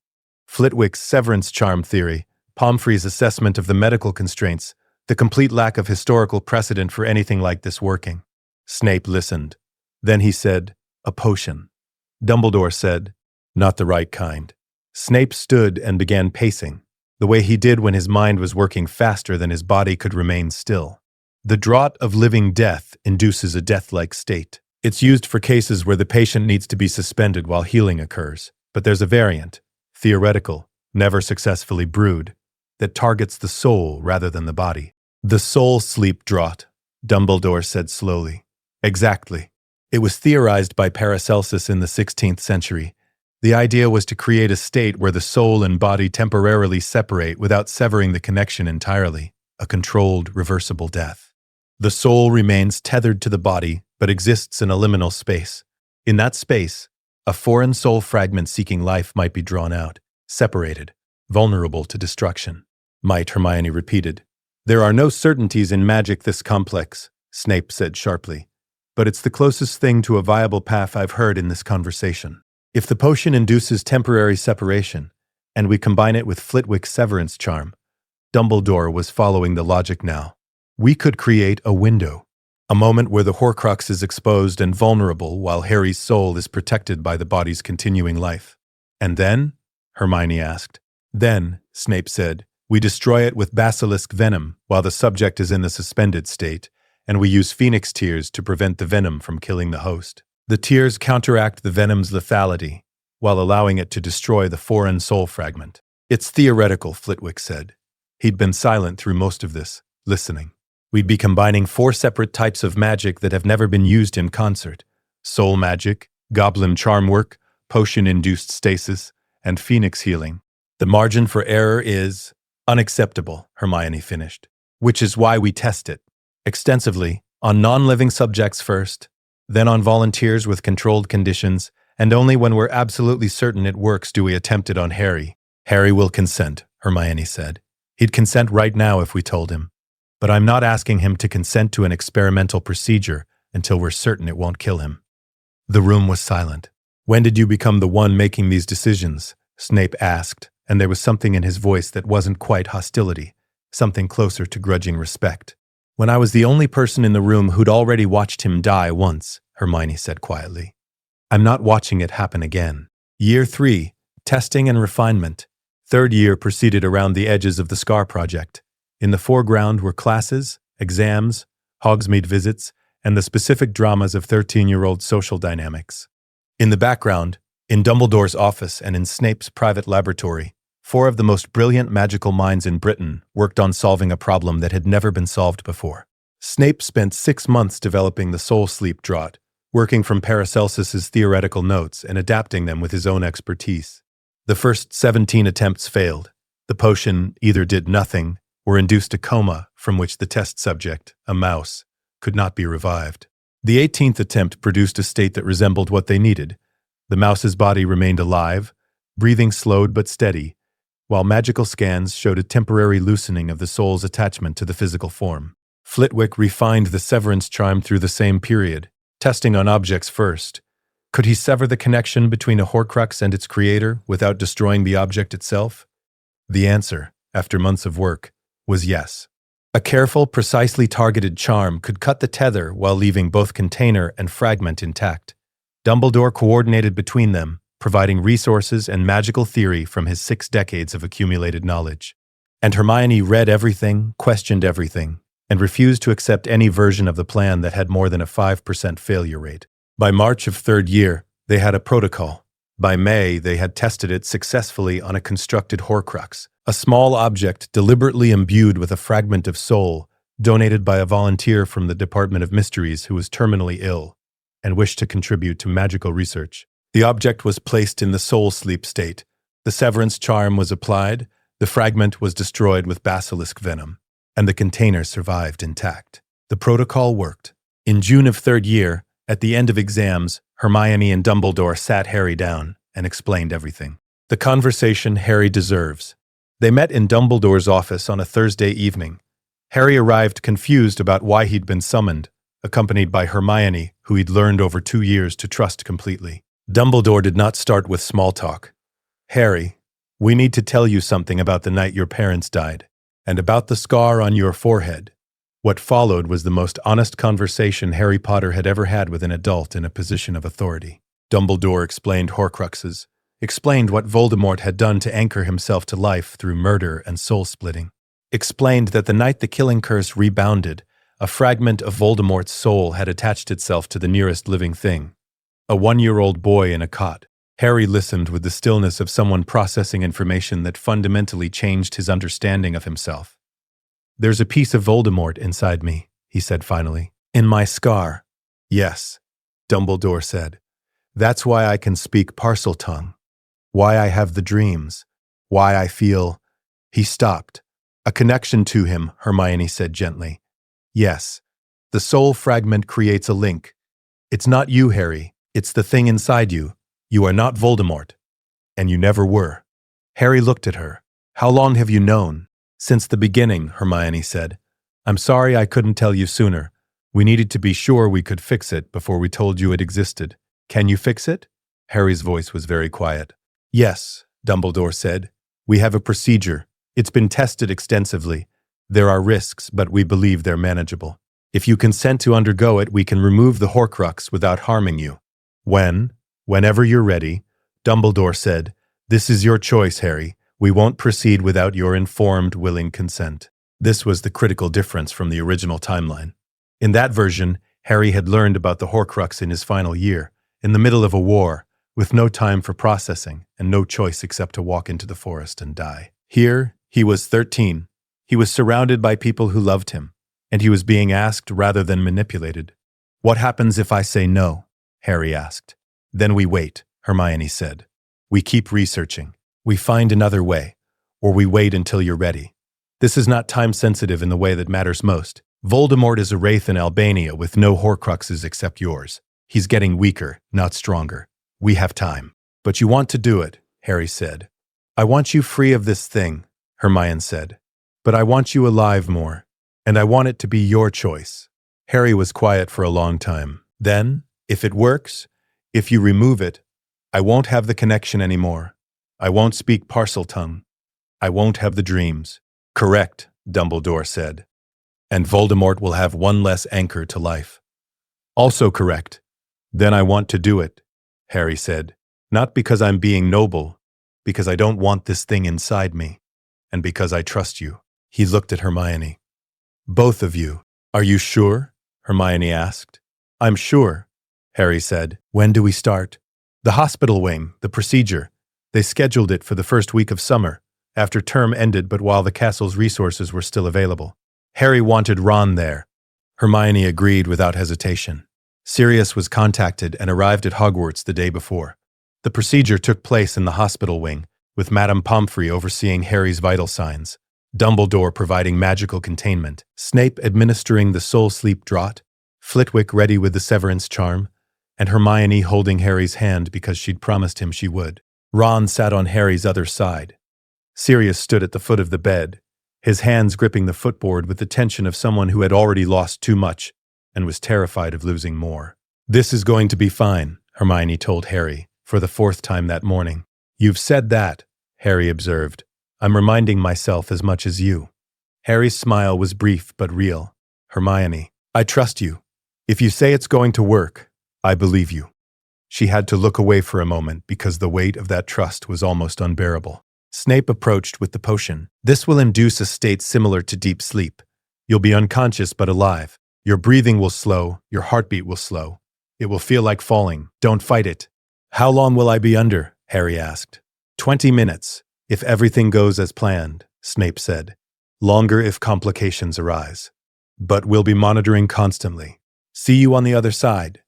Flitwick's severance charm theory, Pomfrey's assessment of the medical constraints, The complete lack of historical precedent for anything like this working. Snape listened. Then he said, "A potion." Dumbledore said, "Not the right kind." Snape stood and began pacing, the way he did when his mind was working faster than his body could remain still. The draught of living death induces a death-like state. It's used for cases where the patient needs to be suspended while healing occurs, but there's a variant, theoretical, never successfully brewed, that targets the soul rather than the body. The soul sleep draught, Dumbledore said slowly. Exactly. It was theorized by Paracelsus in the 16th century. The idea was to create a state where the soul and body temporarily separate without severing the connection entirely, a controlled, reversible death. The soul remains tethered to the body, but exists in a liminal space. In that space, a foreign soul fragment seeking life might be drawn out, separated, vulnerable to destruction. Might, Hermione repeated. There are no certainties in magic this complex, Snape said sharply. But it's the closest thing to a viable path I've heard in this conversation. If the potion induces temporary separation, and we combine it with Flitwick's severance charm, Dumbledore was following the logic now. We could create a window, a moment where the Horcrux is exposed and vulnerable while Harry's soul is protected by the body's continuing life. And then? Hermione asked. Then, Snape said, we destroy it with basilisk venom while the subject is in the suspended state, and we use phoenix tears to prevent the venom from killing the host. The tears counteract the venom's lethality, while allowing it to destroy the foreign soul fragment. It's theoretical, Flitwick said. He'd been silent through most of this, listening. We'd be combining 4 separate types of magic that have never been used in concert. Soul magic, goblin charm work, potion-induced stasis, and phoenix healing. The margin for error is unacceptable, Hermione finished. Which is why we test it. Extensively, on non-living subjects first, then on volunteers with controlled conditions, and only when we're absolutely certain it works do we attempt it on Harry. Harry will consent, Hermione said. He'd consent right now if we told him. But I'm not asking him to consent to an experimental procedure until we're certain it won't kill him. The room was silent. When did you become the one making these decisions? Snape asked, and there was something in his voice that wasn't quite hostility, something closer to grudging respect. When I was the only person in the room who'd already watched him die once, Hermione said quietly. I'm not watching it happen again. Year 3, testing and refinement. 3rd year proceeded around the edges of the SCAR project. In the foreground were classes, exams, Hogsmeade visits, and the specific dramas of 13-year-old social dynamics. In the background, in Dumbledore's office and in Snape's private laboratory, 4 of the most brilliant magical minds in Britain worked on solving a problem that had never been solved before. Snape spent 6 months developing the soul sleep draught, working from Paracelsus's theoretical notes and adapting them with his own expertise. The first 17 attempts failed. The potion either did nothing or induced a coma from which the test subject, a mouse, could not be revived. The 18th attempt produced a state that resembled what they needed. The mouse's body remained alive, breathing slowed but steady, while magical scans showed a temporary loosening of the soul's attachment to the physical form. Flitwick refined the severance charm through the same period, testing on objects first. Could he sever the connection between a Horcrux and its creator without destroying the object itself? The answer, after months of work, was yes. A careful, precisely targeted charm could cut the tether while leaving both container and fragment intact. Dumbledore coordinated between them, providing resources and magical theory from his 6 decades of accumulated knowledge. And Hermione read everything, questioned everything, and refused to accept any version of the plan that had more than a 5% failure rate. By March of 3rd year, they had a protocol. By May, they had tested it successfully on a constructed Horcrux, a small object deliberately imbued with a fragment of soul, donated by a volunteer from the Department of Mysteries who was terminally ill and wished to contribute to magical research. The object was placed in the soul sleep state. The severance charm was applied, the fragment was destroyed with basilisk venom, and the container survived intact. The protocol worked. In June of 3rd year, at the end of exams, Hermione and Dumbledore sat Harry down and explained everything. The conversation Harry deserves. They met in Dumbledore's office on a Thursday evening. Harry arrived confused about why he'd been summoned, accompanied by Hermione, who he'd learned over 2 years to trust completely. Dumbledore did not start with small talk. Harry, we need to tell you something about the night your parents died. And about the scar on your forehead. What followed was the most honest conversation Harry Potter had ever had with an adult in a position of authority. Dumbledore explained Horcruxes, explained what Voldemort had done to anchor himself to life through murder and soul-splitting, explained that the night the killing curse rebounded, a fragment of Voldemort's soul had attached itself to the nearest living thing, a 1-year-old boy in a cot. Harry listened with the stillness of someone processing information that fundamentally changed his understanding of himself. "There's a piece of Voldemort inside me," he said finally. "In my scar." "Yes," Dumbledore said. "That's why I can speak Parseltongue. Why I have the dreams. Why I feel—" He stopped. "A connection to him," Hermione said gently. "Yes. The soul fragment creates a link. It's not you, Harry. It's the thing inside you. You are not Voldemort. And you never were." Harry looked at her. "How long have you known?" "Since the beginning," Hermione said. "I'm sorry I couldn't tell you sooner. We needed to be sure we could fix it before we told you it existed. Can you fix it?" Harry's voice was very quiet. "Yes," Dumbledore said. "We have a procedure. It's been tested extensively. There are risks, but we believe they're manageable. If you consent to undergo it, we can remove the Horcrux without harming you." Whenever you're ready," Dumbledore said. "This is your choice, Harry. We won't proceed without your informed, willing consent." This was the critical difference from the original timeline. In that version, Harry had learned about the Horcrux in his final year, in the middle of a war, with no time for processing and no choice except to walk into the forest and die. Here, he was 13. He was surrounded by people who loved him, and he was being asked rather than manipulated. "What happens if I say no?" Harry asked. "Then we wait," Hermione said. "We keep researching. We find another way, or we wait until you're ready. This is not time-sensitive in the way that matters most. Voldemort is a wraith in Albania with no Horcruxes except yours. He's getting weaker, not stronger. We have time." "But you want to do it," Harry said. "I want you free of this thing," Hermione said. "But I want you alive more, and I want it to be your choice." Harry was quiet for a long time. "Then, if it works, if you remove it, I won't have the connection anymore. I won't speak Parseltongue. I won't have the dreams." "Correct," Dumbledore said. "And Voldemort will have one less anchor to life." "Also correct." "Then I want to do it," Harry said. "Not because I'm being noble, because I don't want this thing inside me, and because I trust you." He looked at Hermione. "Both of you. Are you sure?" Hermione asked. "I'm sure," Harry said. "When do we start?" "The hospital wing, the procedure. They scheduled it for the first week of summer, after term ended but while the castle's resources were still available. Harry wanted Ron there." Hermione agreed without hesitation. Sirius was contacted and arrived at Hogwarts the day before. The procedure took place in the hospital wing, with Madame Pomfrey overseeing Harry's vital signs, Dumbledore providing magical containment, Snape administering the soul sleep draught, Flitwick ready with the severance charm, and Hermione holding Harry's hand because she'd promised him she would. Ron sat on Harry's other side. Sirius stood at the foot of the bed, his hands gripping the footboard with the tension of someone who had already lost too much and was terrified of losing more. "This is going to be fine," Hermione told Harry, for the 4th time that morning. "You've said that," Harry observed. "I'm reminding myself as much as you." Harry's smile was brief but real. "Hermione, I trust you. If you say it's going to work, I believe you." She had to look away for a moment because the weight of that trust was almost unbearable. Snape approached with the potion. "This will induce a state similar to deep sleep. You'll be unconscious but alive. Your breathing will slow, your heartbeat will slow. It will feel like falling. Don't fight it." "How long will I be under?" Harry asked. 20 minutes, if everything goes as planned," Snape said. "Longer if complications arise. But we'll be monitoring constantly. See you on the other side."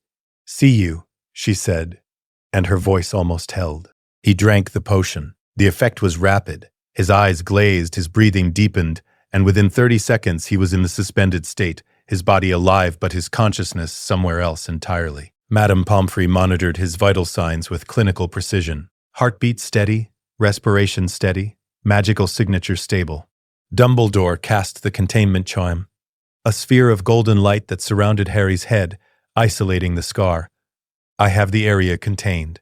"See you," she said, and her voice almost held. He drank the potion. The effect was rapid. His eyes glazed, his breathing deepened, and within 30 seconds he was in the suspended state, his body alive but his consciousness somewhere else entirely. Madame Pomfrey monitored his vital signs with clinical precision. Heartbeat steady, respiration steady, magical signature stable. Dumbledore cast the containment charm, a sphere of golden light that surrounded Harry's head, isolating the scar. "I have the area contained.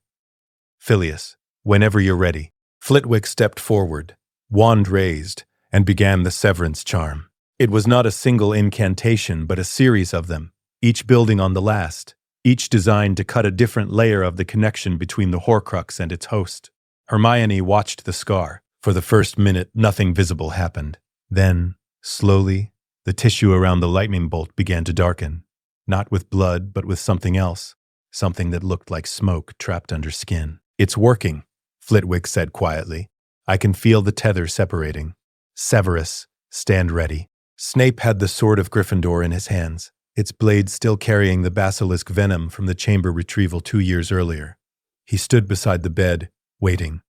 Phileas, whenever you're ready." Flitwick stepped forward, wand raised, and began the severance charm. It was not a single incantation, but a series of them, each building on the last, each designed to cut a different layer of the connection between the Horcrux and its host. Hermione watched the scar. For the first minute, nothing visible happened. Then, slowly, the tissue around the lightning bolt began to darken, not with blood, but with something else, something that looked like smoke trapped under skin. "It's working," Flitwick said quietly. "I can feel the tether separating. Severus, stand ready." Snape had the sword of Gryffindor in his hands, its blade still carrying the basilisk venom from the chamber retrieval 2 years earlier. He stood beside the bed, waiting.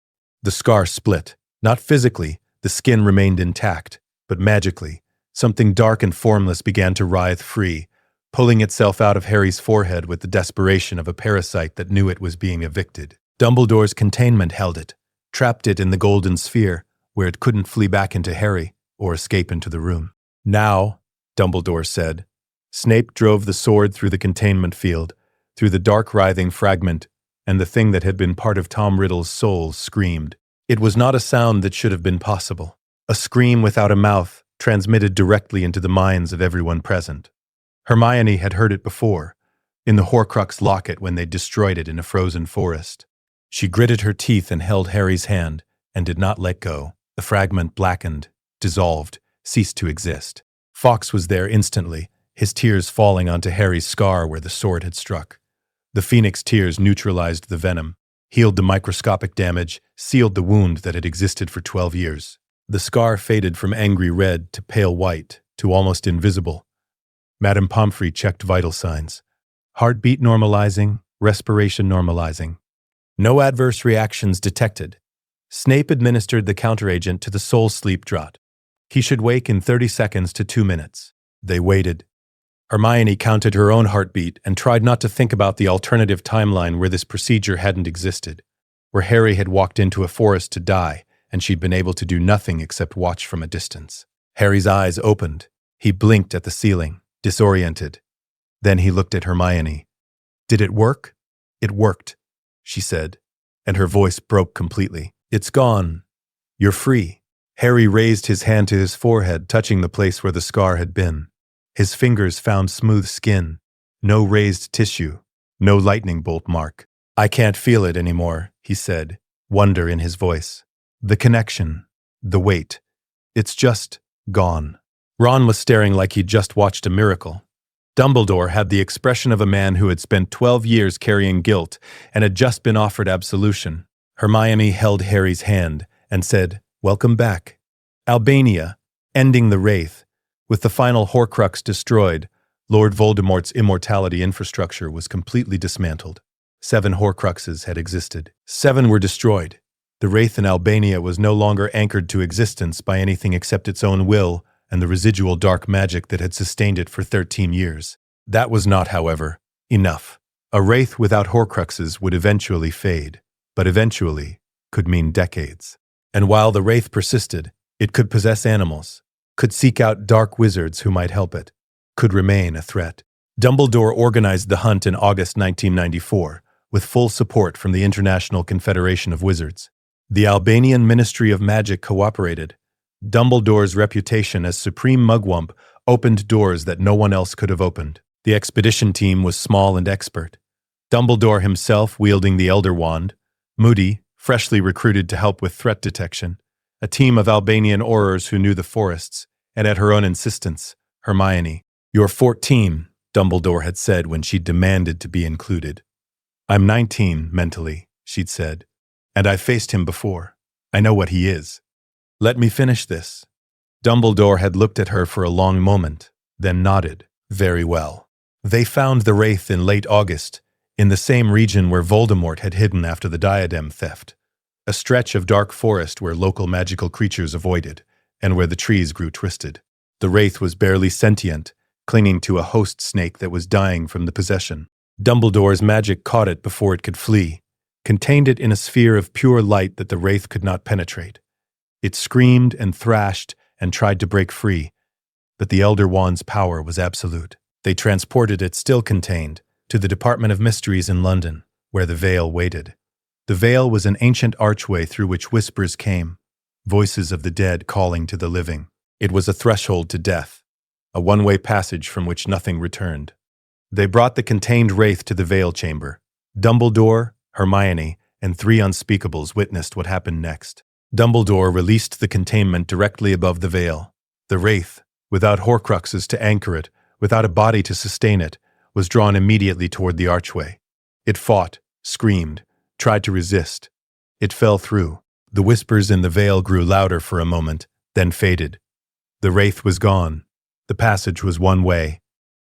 The scar split. Not physically, the skin remained intact, but magically, something dark and formless began to writhe free, pulling itself out of Harry's forehead with the desperation of a parasite that knew it was being evicted. Dumbledore's containment held it, trapped it in the golden sphere, where it couldn't flee back into Harry or escape into the room. "Now," Dumbledore said. Snape drove the sword through the containment field, through the dark writhing fragment, and the thing that had been part of Tom Riddle's soul screamed. It was not a sound that should have been possible. A scream without a mouth, transmitted directly into the minds of everyone present. Hermione had heard it before, in the Horcrux locket when they destroyed it in a frozen forest. She gritted her teeth and held Harry's hand, and did not let go. The fragment blackened, dissolved, ceased to exist. Fawkes was there instantly, his tears falling onto Harry's scar where the sword had struck. The Phoenix tears neutralized the venom, healed the microscopic damage, sealed the wound that had existed for 12 years. The scar faded from angry red to pale white, to almost invisible. Madame Pomfrey checked vital signs. Heartbeat normalizing, respiration normalizing. No adverse reactions detected. Snape administered the counteragent to the soul sleep draught. He should wake in 30 seconds to 2 minutes. They waited. Hermione counted her own heartbeat and tried not to think about the alternative timeline where this procedure hadn't existed, where Harry had walked into a forest to die and she'd been able to do nothing except watch from a distance. Harry's eyes opened. He blinked at the ceiling, disoriented. Then he looked at Hermione. "Did it work?" "It worked," she said, and her voice broke completely. "It's gone. You're free." Harry raised his hand to his forehead, touching the place where the scar had been. His fingers found smooth skin, no raised tissue, no lightning bolt mark. "I can't feel it anymore," he said, wonder in his voice. "The connection, the weight, it's just gone." Ron was staring like he'd just watched a miracle. Dumbledore had the expression of a man who had spent 12 years carrying guilt and had just been offered absolution. Hermione held Harry's hand and said, "Welcome back. Albania, ending the Wraith. With the final Horcrux destroyed, Lord Voldemort's immortality infrastructure was completely dismantled. 7 Horcruxes had existed. 7 were destroyed. The Wraith in Albania was no longer anchored to existence by anything except its own will and the residual dark magic that had sustained it for 13 years. That was not, however, enough. A Wraith without Horcruxes would eventually fade, but eventually could mean decades. And while the Wraith persisted, it could possess animals, could seek out dark wizards who might help it, could remain a threat. Dumbledore organized the hunt in August 1994, with full support from the International Confederation of Wizards. The Albanian Ministry of Magic cooperated. Dumbledore's reputation as supreme mugwump opened doors that no one else could have opened. The expedition team was small and expert. Dumbledore himself wielding the Elder Wand, Moody, freshly recruited to help with threat detection, a team of Albanian aurors who knew the forests, and at her own insistence, Hermione. "You're 14, Dumbledore had said when she demanded to be included. "I'm 19, mentally," she'd said, "and I've faced him before. I know what he is. Let me finish this." Dumbledore had looked at her for a long moment, then nodded. "Very well." They found the Wraith in late August, in the same region where Voldemort had hidden after the diadem theft. A stretch of dark forest where local magical creatures avoided, and where the trees grew twisted. The Wraith was barely sentient, clinging to a host snake that was dying from the possession. Dumbledore's magic caught it before it could flee, contained it in a sphere of pure light that the Wraith could not penetrate. It screamed and thrashed and tried to break free, but the Elder Wand's power was absolute. They transported it, still contained, to the Department of Mysteries in London, where the Veil waited. The Veil was an ancient archway through which whispers came, voices of the dead calling to the living. It was a threshold to death, a one-way passage from which nothing returned. They brought the contained wraith to the veil chamber. Dumbledore, Hermione, and 3 unspeakables witnessed what happened next. Dumbledore released the containment directly above the veil. The wraith, without Horcruxes to anchor it, without a body to sustain it, was drawn immediately toward the archway. It fought, screamed, tried to resist. It fell through. The whispers in the veil grew louder for a moment, then faded. The wraith was gone. The passage was one way.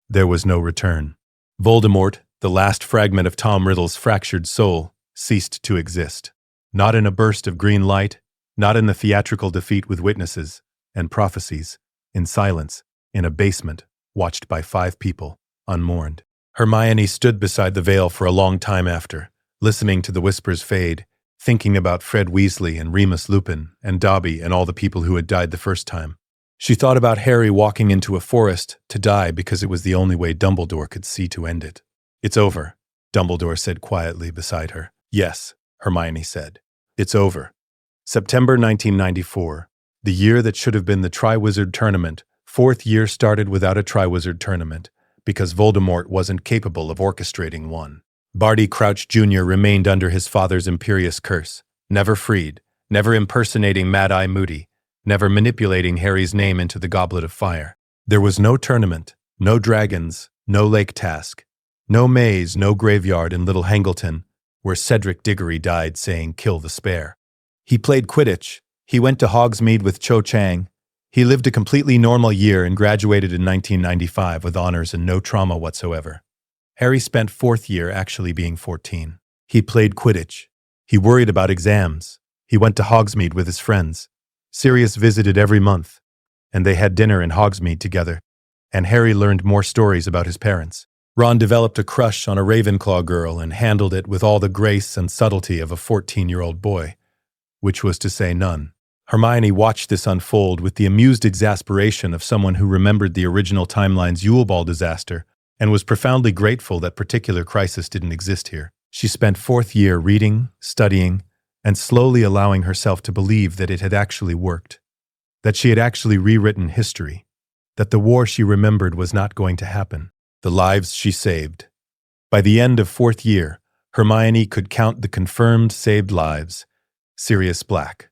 There was no return. Voldemort, the last fragment of Tom Riddle's fractured soul, ceased to exist. Not in a burst of green light, not in the theatrical defeat with witnesses and prophecies, in silence, in a basement, watched by 5 people, unmourned. Hermione stood beside the veil for a long time after, listening to the whispers fade, thinking about Fred Weasley and Remus Lupin and Dobby and all the people who had died the first time. She thought about Harry walking into a forest to die because it was the only way Dumbledore could see to end it. "It's over," Dumbledore said quietly beside her. "Yes," Hermione said. "It's over." September 1994, the year that should have been the Triwizard Tournament. 4th year started without a Triwizard Tournament, because Voldemort wasn't capable of orchestrating one. Barty Crouch Jr. remained under his father's imperious curse, never freed, never impersonating Mad-Eye Moody, never manipulating Harry's name into the Goblet of Fire. There was no tournament, no dragons, no lake task, no maze, no graveyard in Little Hangleton, where Cedric Diggory died saying, "Kill the spare." He played Quidditch. He went to Hogsmeade with Cho Chang. He lived a completely normal year and graduated in 1995 with honors and no trauma whatsoever. Harry spent 4th year actually being 14. He played Quidditch. He worried about exams. He went to Hogsmeade with his friends. Sirius visited every month, and they had dinner in Hogsmeade together, and Harry learned more stories about his parents. Ron developed a crush on a Ravenclaw girl and handled it with all the grace and subtlety of a 14-year-old boy, which was to say none. Hermione watched this unfold with the amused exasperation of someone who remembered the original timeline's Yule Ball disaster and was profoundly grateful that particular crisis didn't exist here. She spent 4th year reading, studying, and slowly allowing herself to believe that it had actually worked, that she had actually rewritten history, that the war she remembered was not going to happen. The lives she saved. By the end of 4th year, Hermione could count the confirmed saved lives. Sirius Black,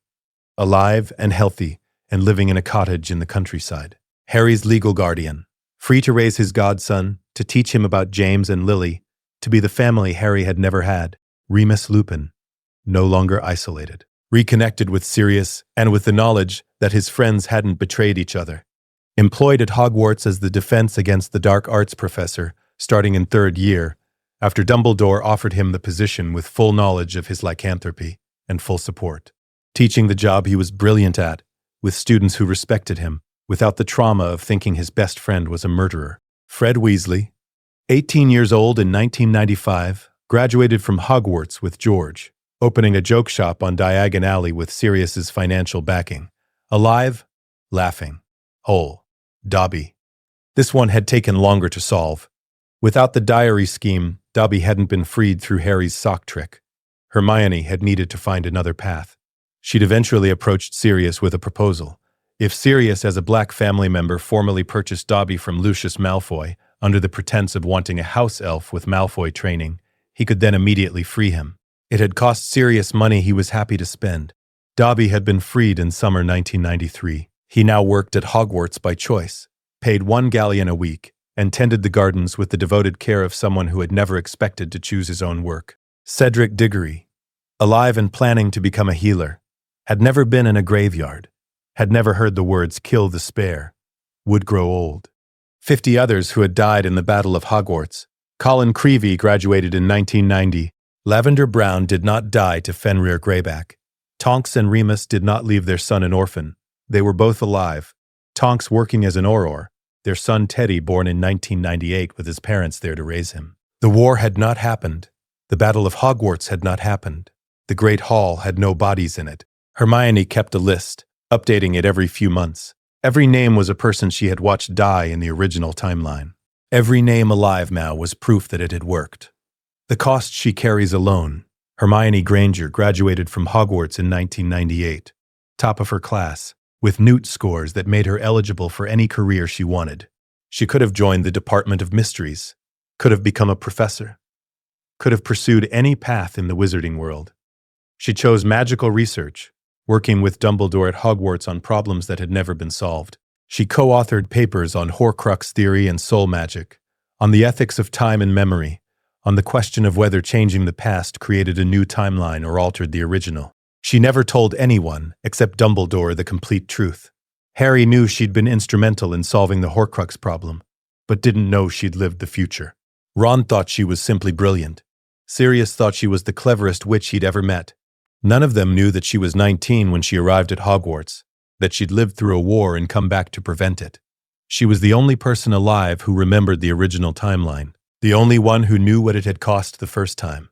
alive and healthy and living in a cottage in the countryside. Harry's legal guardian, free to raise his godson, to teach him about James and Lily, to be the family Harry had never had. Remus Lupin, no longer isolated, reconnected with Sirius and with the knowledge that his friends hadn't betrayed each other. Employed at Hogwarts as the defense against the dark arts professor, starting in 3rd year, after Dumbledore offered him the position with full knowledge of his lycanthropy and full support. Teaching the job he was brilliant at, with students who respected him, without the trauma of thinking his best friend was a murderer. Fred Weasley, 18 years old in 1995, graduated from Hogwarts with George, opening a joke shop on Diagon Alley with Sirius's financial backing. Alive, laughing, whole. Dobby. This one had taken longer to solve. Without the diary scheme, Dobby hadn't been freed through Harry's sock trick. Hermione had needed to find another path. She'd eventually approached Sirius with a proposal. If Sirius, as a Black family member, formally purchased Dobby from Lucius Malfoy under the pretense of wanting a house elf with Malfoy training, he could then immediately free him. It had cost Sirius money he was happy to spend. Dobby had been freed in summer 1993. He now worked at Hogwarts by choice, paid 1 galleon a week, and tended the gardens with the devoted care of someone who had never expected to choose his own work. Cedric Diggory, alive and planning to become a healer, had never been in a graveyard, had never heard the words "kill the spare," would grow old. 50 others who had died in the Battle of Hogwarts. Colin Creevey graduated in 1990. Lavender Brown did not die to Fenrir Greyback. Tonks and Remus did not leave their son an orphan. They were both alive. Tonks working as an Auror, their son Teddy born in 1998 with his parents there to raise him. The war had not happened. The Battle of Hogwarts had not happened. The Great Hall had no bodies in it. Hermione kept a list, updating it every few months. Every name was a person she had watched die in the original timeline. Every name alive now was proof that it had worked. The cost she carries alone. Hermione Granger graduated from Hogwarts in 1998. top of her class, with Newt scores that made her eligible for any career she wanted. She could have joined the Department of Mysteries, could have become a professor, could have pursued any path in the wizarding world. She chose magical research, working with Dumbledore at Hogwarts on problems that had never been solved. She co-authored papers on Horcrux theory and soul magic, on the ethics of time and memory, on the question of whether changing the past created a new timeline or altered the original. She never told anyone, except Dumbledore, the complete truth. Harry knew she'd been instrumental in solving the Horcrux problem, but didn't know she'd lived the future. Ron thought she was simply brilliant. Sirius thought she was the cleverest witch he'd ever met. None of them knew that she was 19 when she arrived at Hogwarts, that she'd lived through a war and come back to prevent it. She was the only person alive who remembered the original timeline, the only one who knew what it had cost the first time,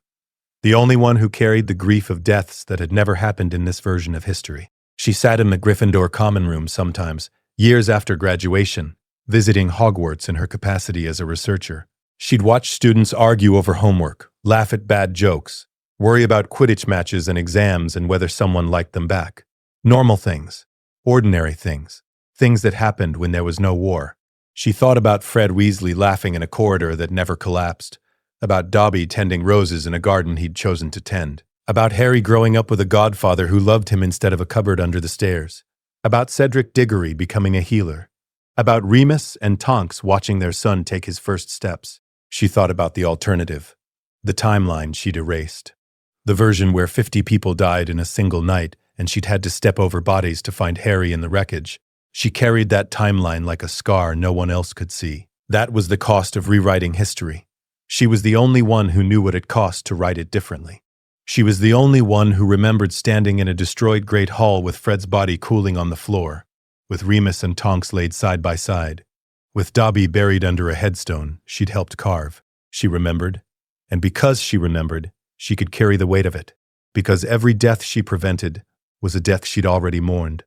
the only one who carried the grief of deaths that had never happened in this version of history. She sat in the Gryffindor common room sometimes, years after graduation, visiting Hogwarts in her capacity as a researcher. She'd watch students argue over homework, laugh at bad jokes, worry about Quidditch matches and exams and whether someone liked them back. Normal things, ordinary things, things that happened when there was no war. She thought about Fred Weasley laughing in a corridor that never collapsed, about Dobby tending roses in a garden he'd chosen to tend, about Harry growing up with a godfather who loved him instead of a cupboard under the stairs, about Cedric Diggory becoming a healer, about Remus and Tonks watching their son take his first steps. She thought about the alternative, the timeline she'd erased, the version where 50 people died in a single night and she'd had to step over bodies to find Harry in the wreckage. She carried that timeline like a scar no one else could see. That was the cost of rewriting history. She was the only one who knew what it cost to write it differently. She was the only one who remembered standing in a destroyed Great Hall with Fred's body cooling on the floor, with Remus and Tonks laid side by side, with Dobby buried under a headstone she'd helped carve. She remembered, and because she remembered, she could carry the weight of it, because every death she prevented was a death she'd already mourned.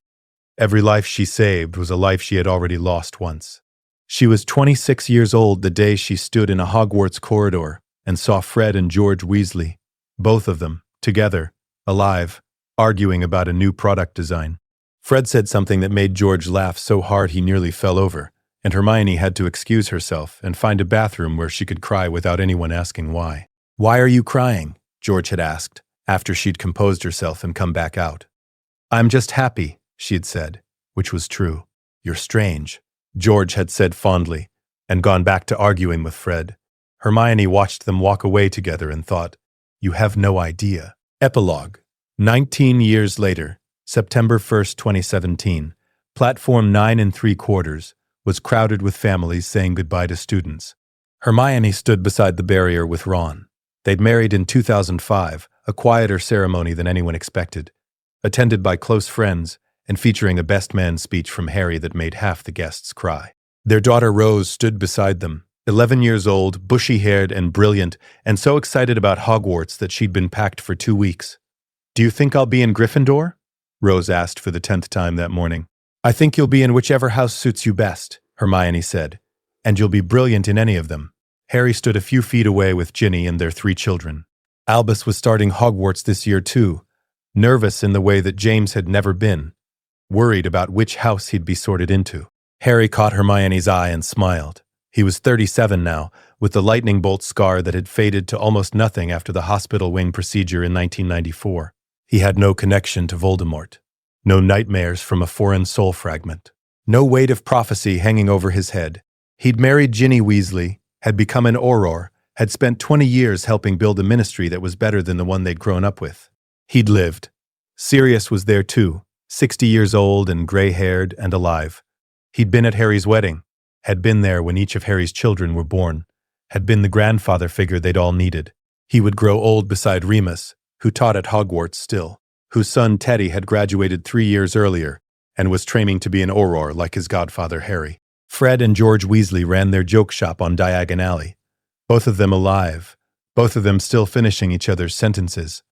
Every life she saved was a life she had already lost once. She was 26 years old the day she stood in a Hogwarts corridor and saw Fred and George Weasley, both of them, together, alive, arguing about a new product design. Fred said something that made George laugh so hard he nearly fell over, and Hermione had to excuse herself and find a bathroom where she could cry without anyone asking why. "Why are you crying?" George had asked, after she'd composed herself and come back out. "I'm just happy," she had said, which was true. "You're strange," George had said fondly, and gone back to arguing with Fred. Hermione watched them walk away together and thought, "You have no idea." Epilogue. 19 years later, September 1st, 2017, Platform 9 3/4 was crowded with families saying goodbye to students. Hermione stood beside the barrier with Ron. They'd married in 2005, a quieter ceremony than anyone expected, attended by close friends and featuring a best man speech from Harry that made half the guests cry. Their daughter Rose stood beside them, 11 years old, bushy-haired and brilliant, and so excited about Hogwarts that she'd been packed for 2 weeks. "Do you think I'll be in Gryffindor?" Rose asked for the 10th time that morning. "I think you'll be in whichever house suits you best," Hermione said, "and you'll be brilliant in any of them." Harry stood a few feet away with Ginny and their 3 children. Albus was starting Hogwarts this year too, nervous in the way that James had never been, worried about which house he'd be sorted into. Harry caught Hermione's eye and smiled. He was 37 now, with the lightning bolt scar that had faded to almost nothing after the hospital wing procedure in 1994. He had no connection to Voldemort, no nightmares from a foreign soul fragment, no weight of prophecy hanging over his head. He'd married Ginny Weasley, had become an Auror, had spent 20 years helping build a ministry that was better than the one they'd grown up with. He'd lived. Sirius was there too, 60 years old and gray-haired and alive. He'd been at Harry's wedding, had been there when each of Harry's children were born, had been the grandfather figure they'd all needed. He would grow old beside Remus, who taught at Hogwarts still, whose son Teddy had graduated 3 years earlier and was training to be an Auror like his godfather Harry. Fred and George Weasley ran their joke shop on Diagon Alley, both of them alive, both of them still finishing each other's sentences.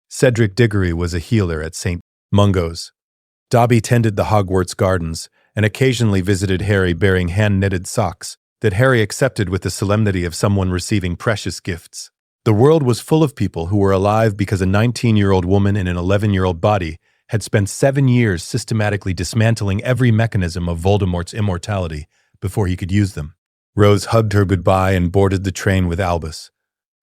Cedric Diggory was a healer at St. Mungo's. Dobby tended the Hogwarts gardens and occasionally visited Harry bearing hand-knitted socks that Harry accepted with the solemnity of someone receiving precious gifts. The world was full of people who were alive because a 19-year-old woman in an 11-year-old body had spent 7 years systematically dismantling every mechanism of Voldemort's immortality before he could use them. Rose hugged her goodbye and boarded the train with Albus.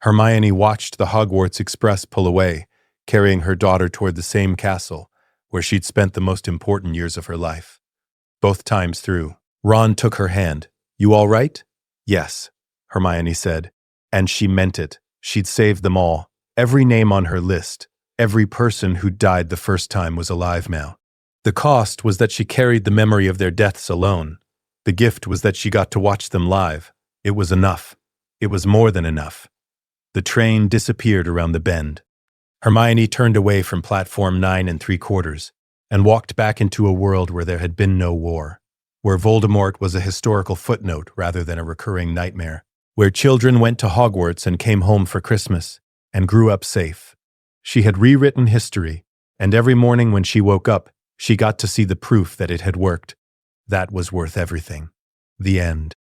Hermione watched the Hogwarts Express pull away, carrying her daughter toward the same castle where she'd spent the most important years of her life. Both times through, Ron took her hand. "You all right?" "Yes," Hermione said. And she meant it. She'd saved them all. Every name on her list, every person who died the first time was alive now. The cost was that she carried the memory of their deaths alone. The gift was that she got to watch them live. It was enough. It was more than enough. The train disappeared around the bend. Hermione turned away from platform 9 3/4 and walked back into a world where there had been no war, where Voldemort was a historical footnote rather than a recurring nightmare, where children went to Hogwarts and came home for Christmas and grew up safe. She had rewritten history, and every morning when she woke up, she got to see the proof that it had worked. That was worth everything. The end.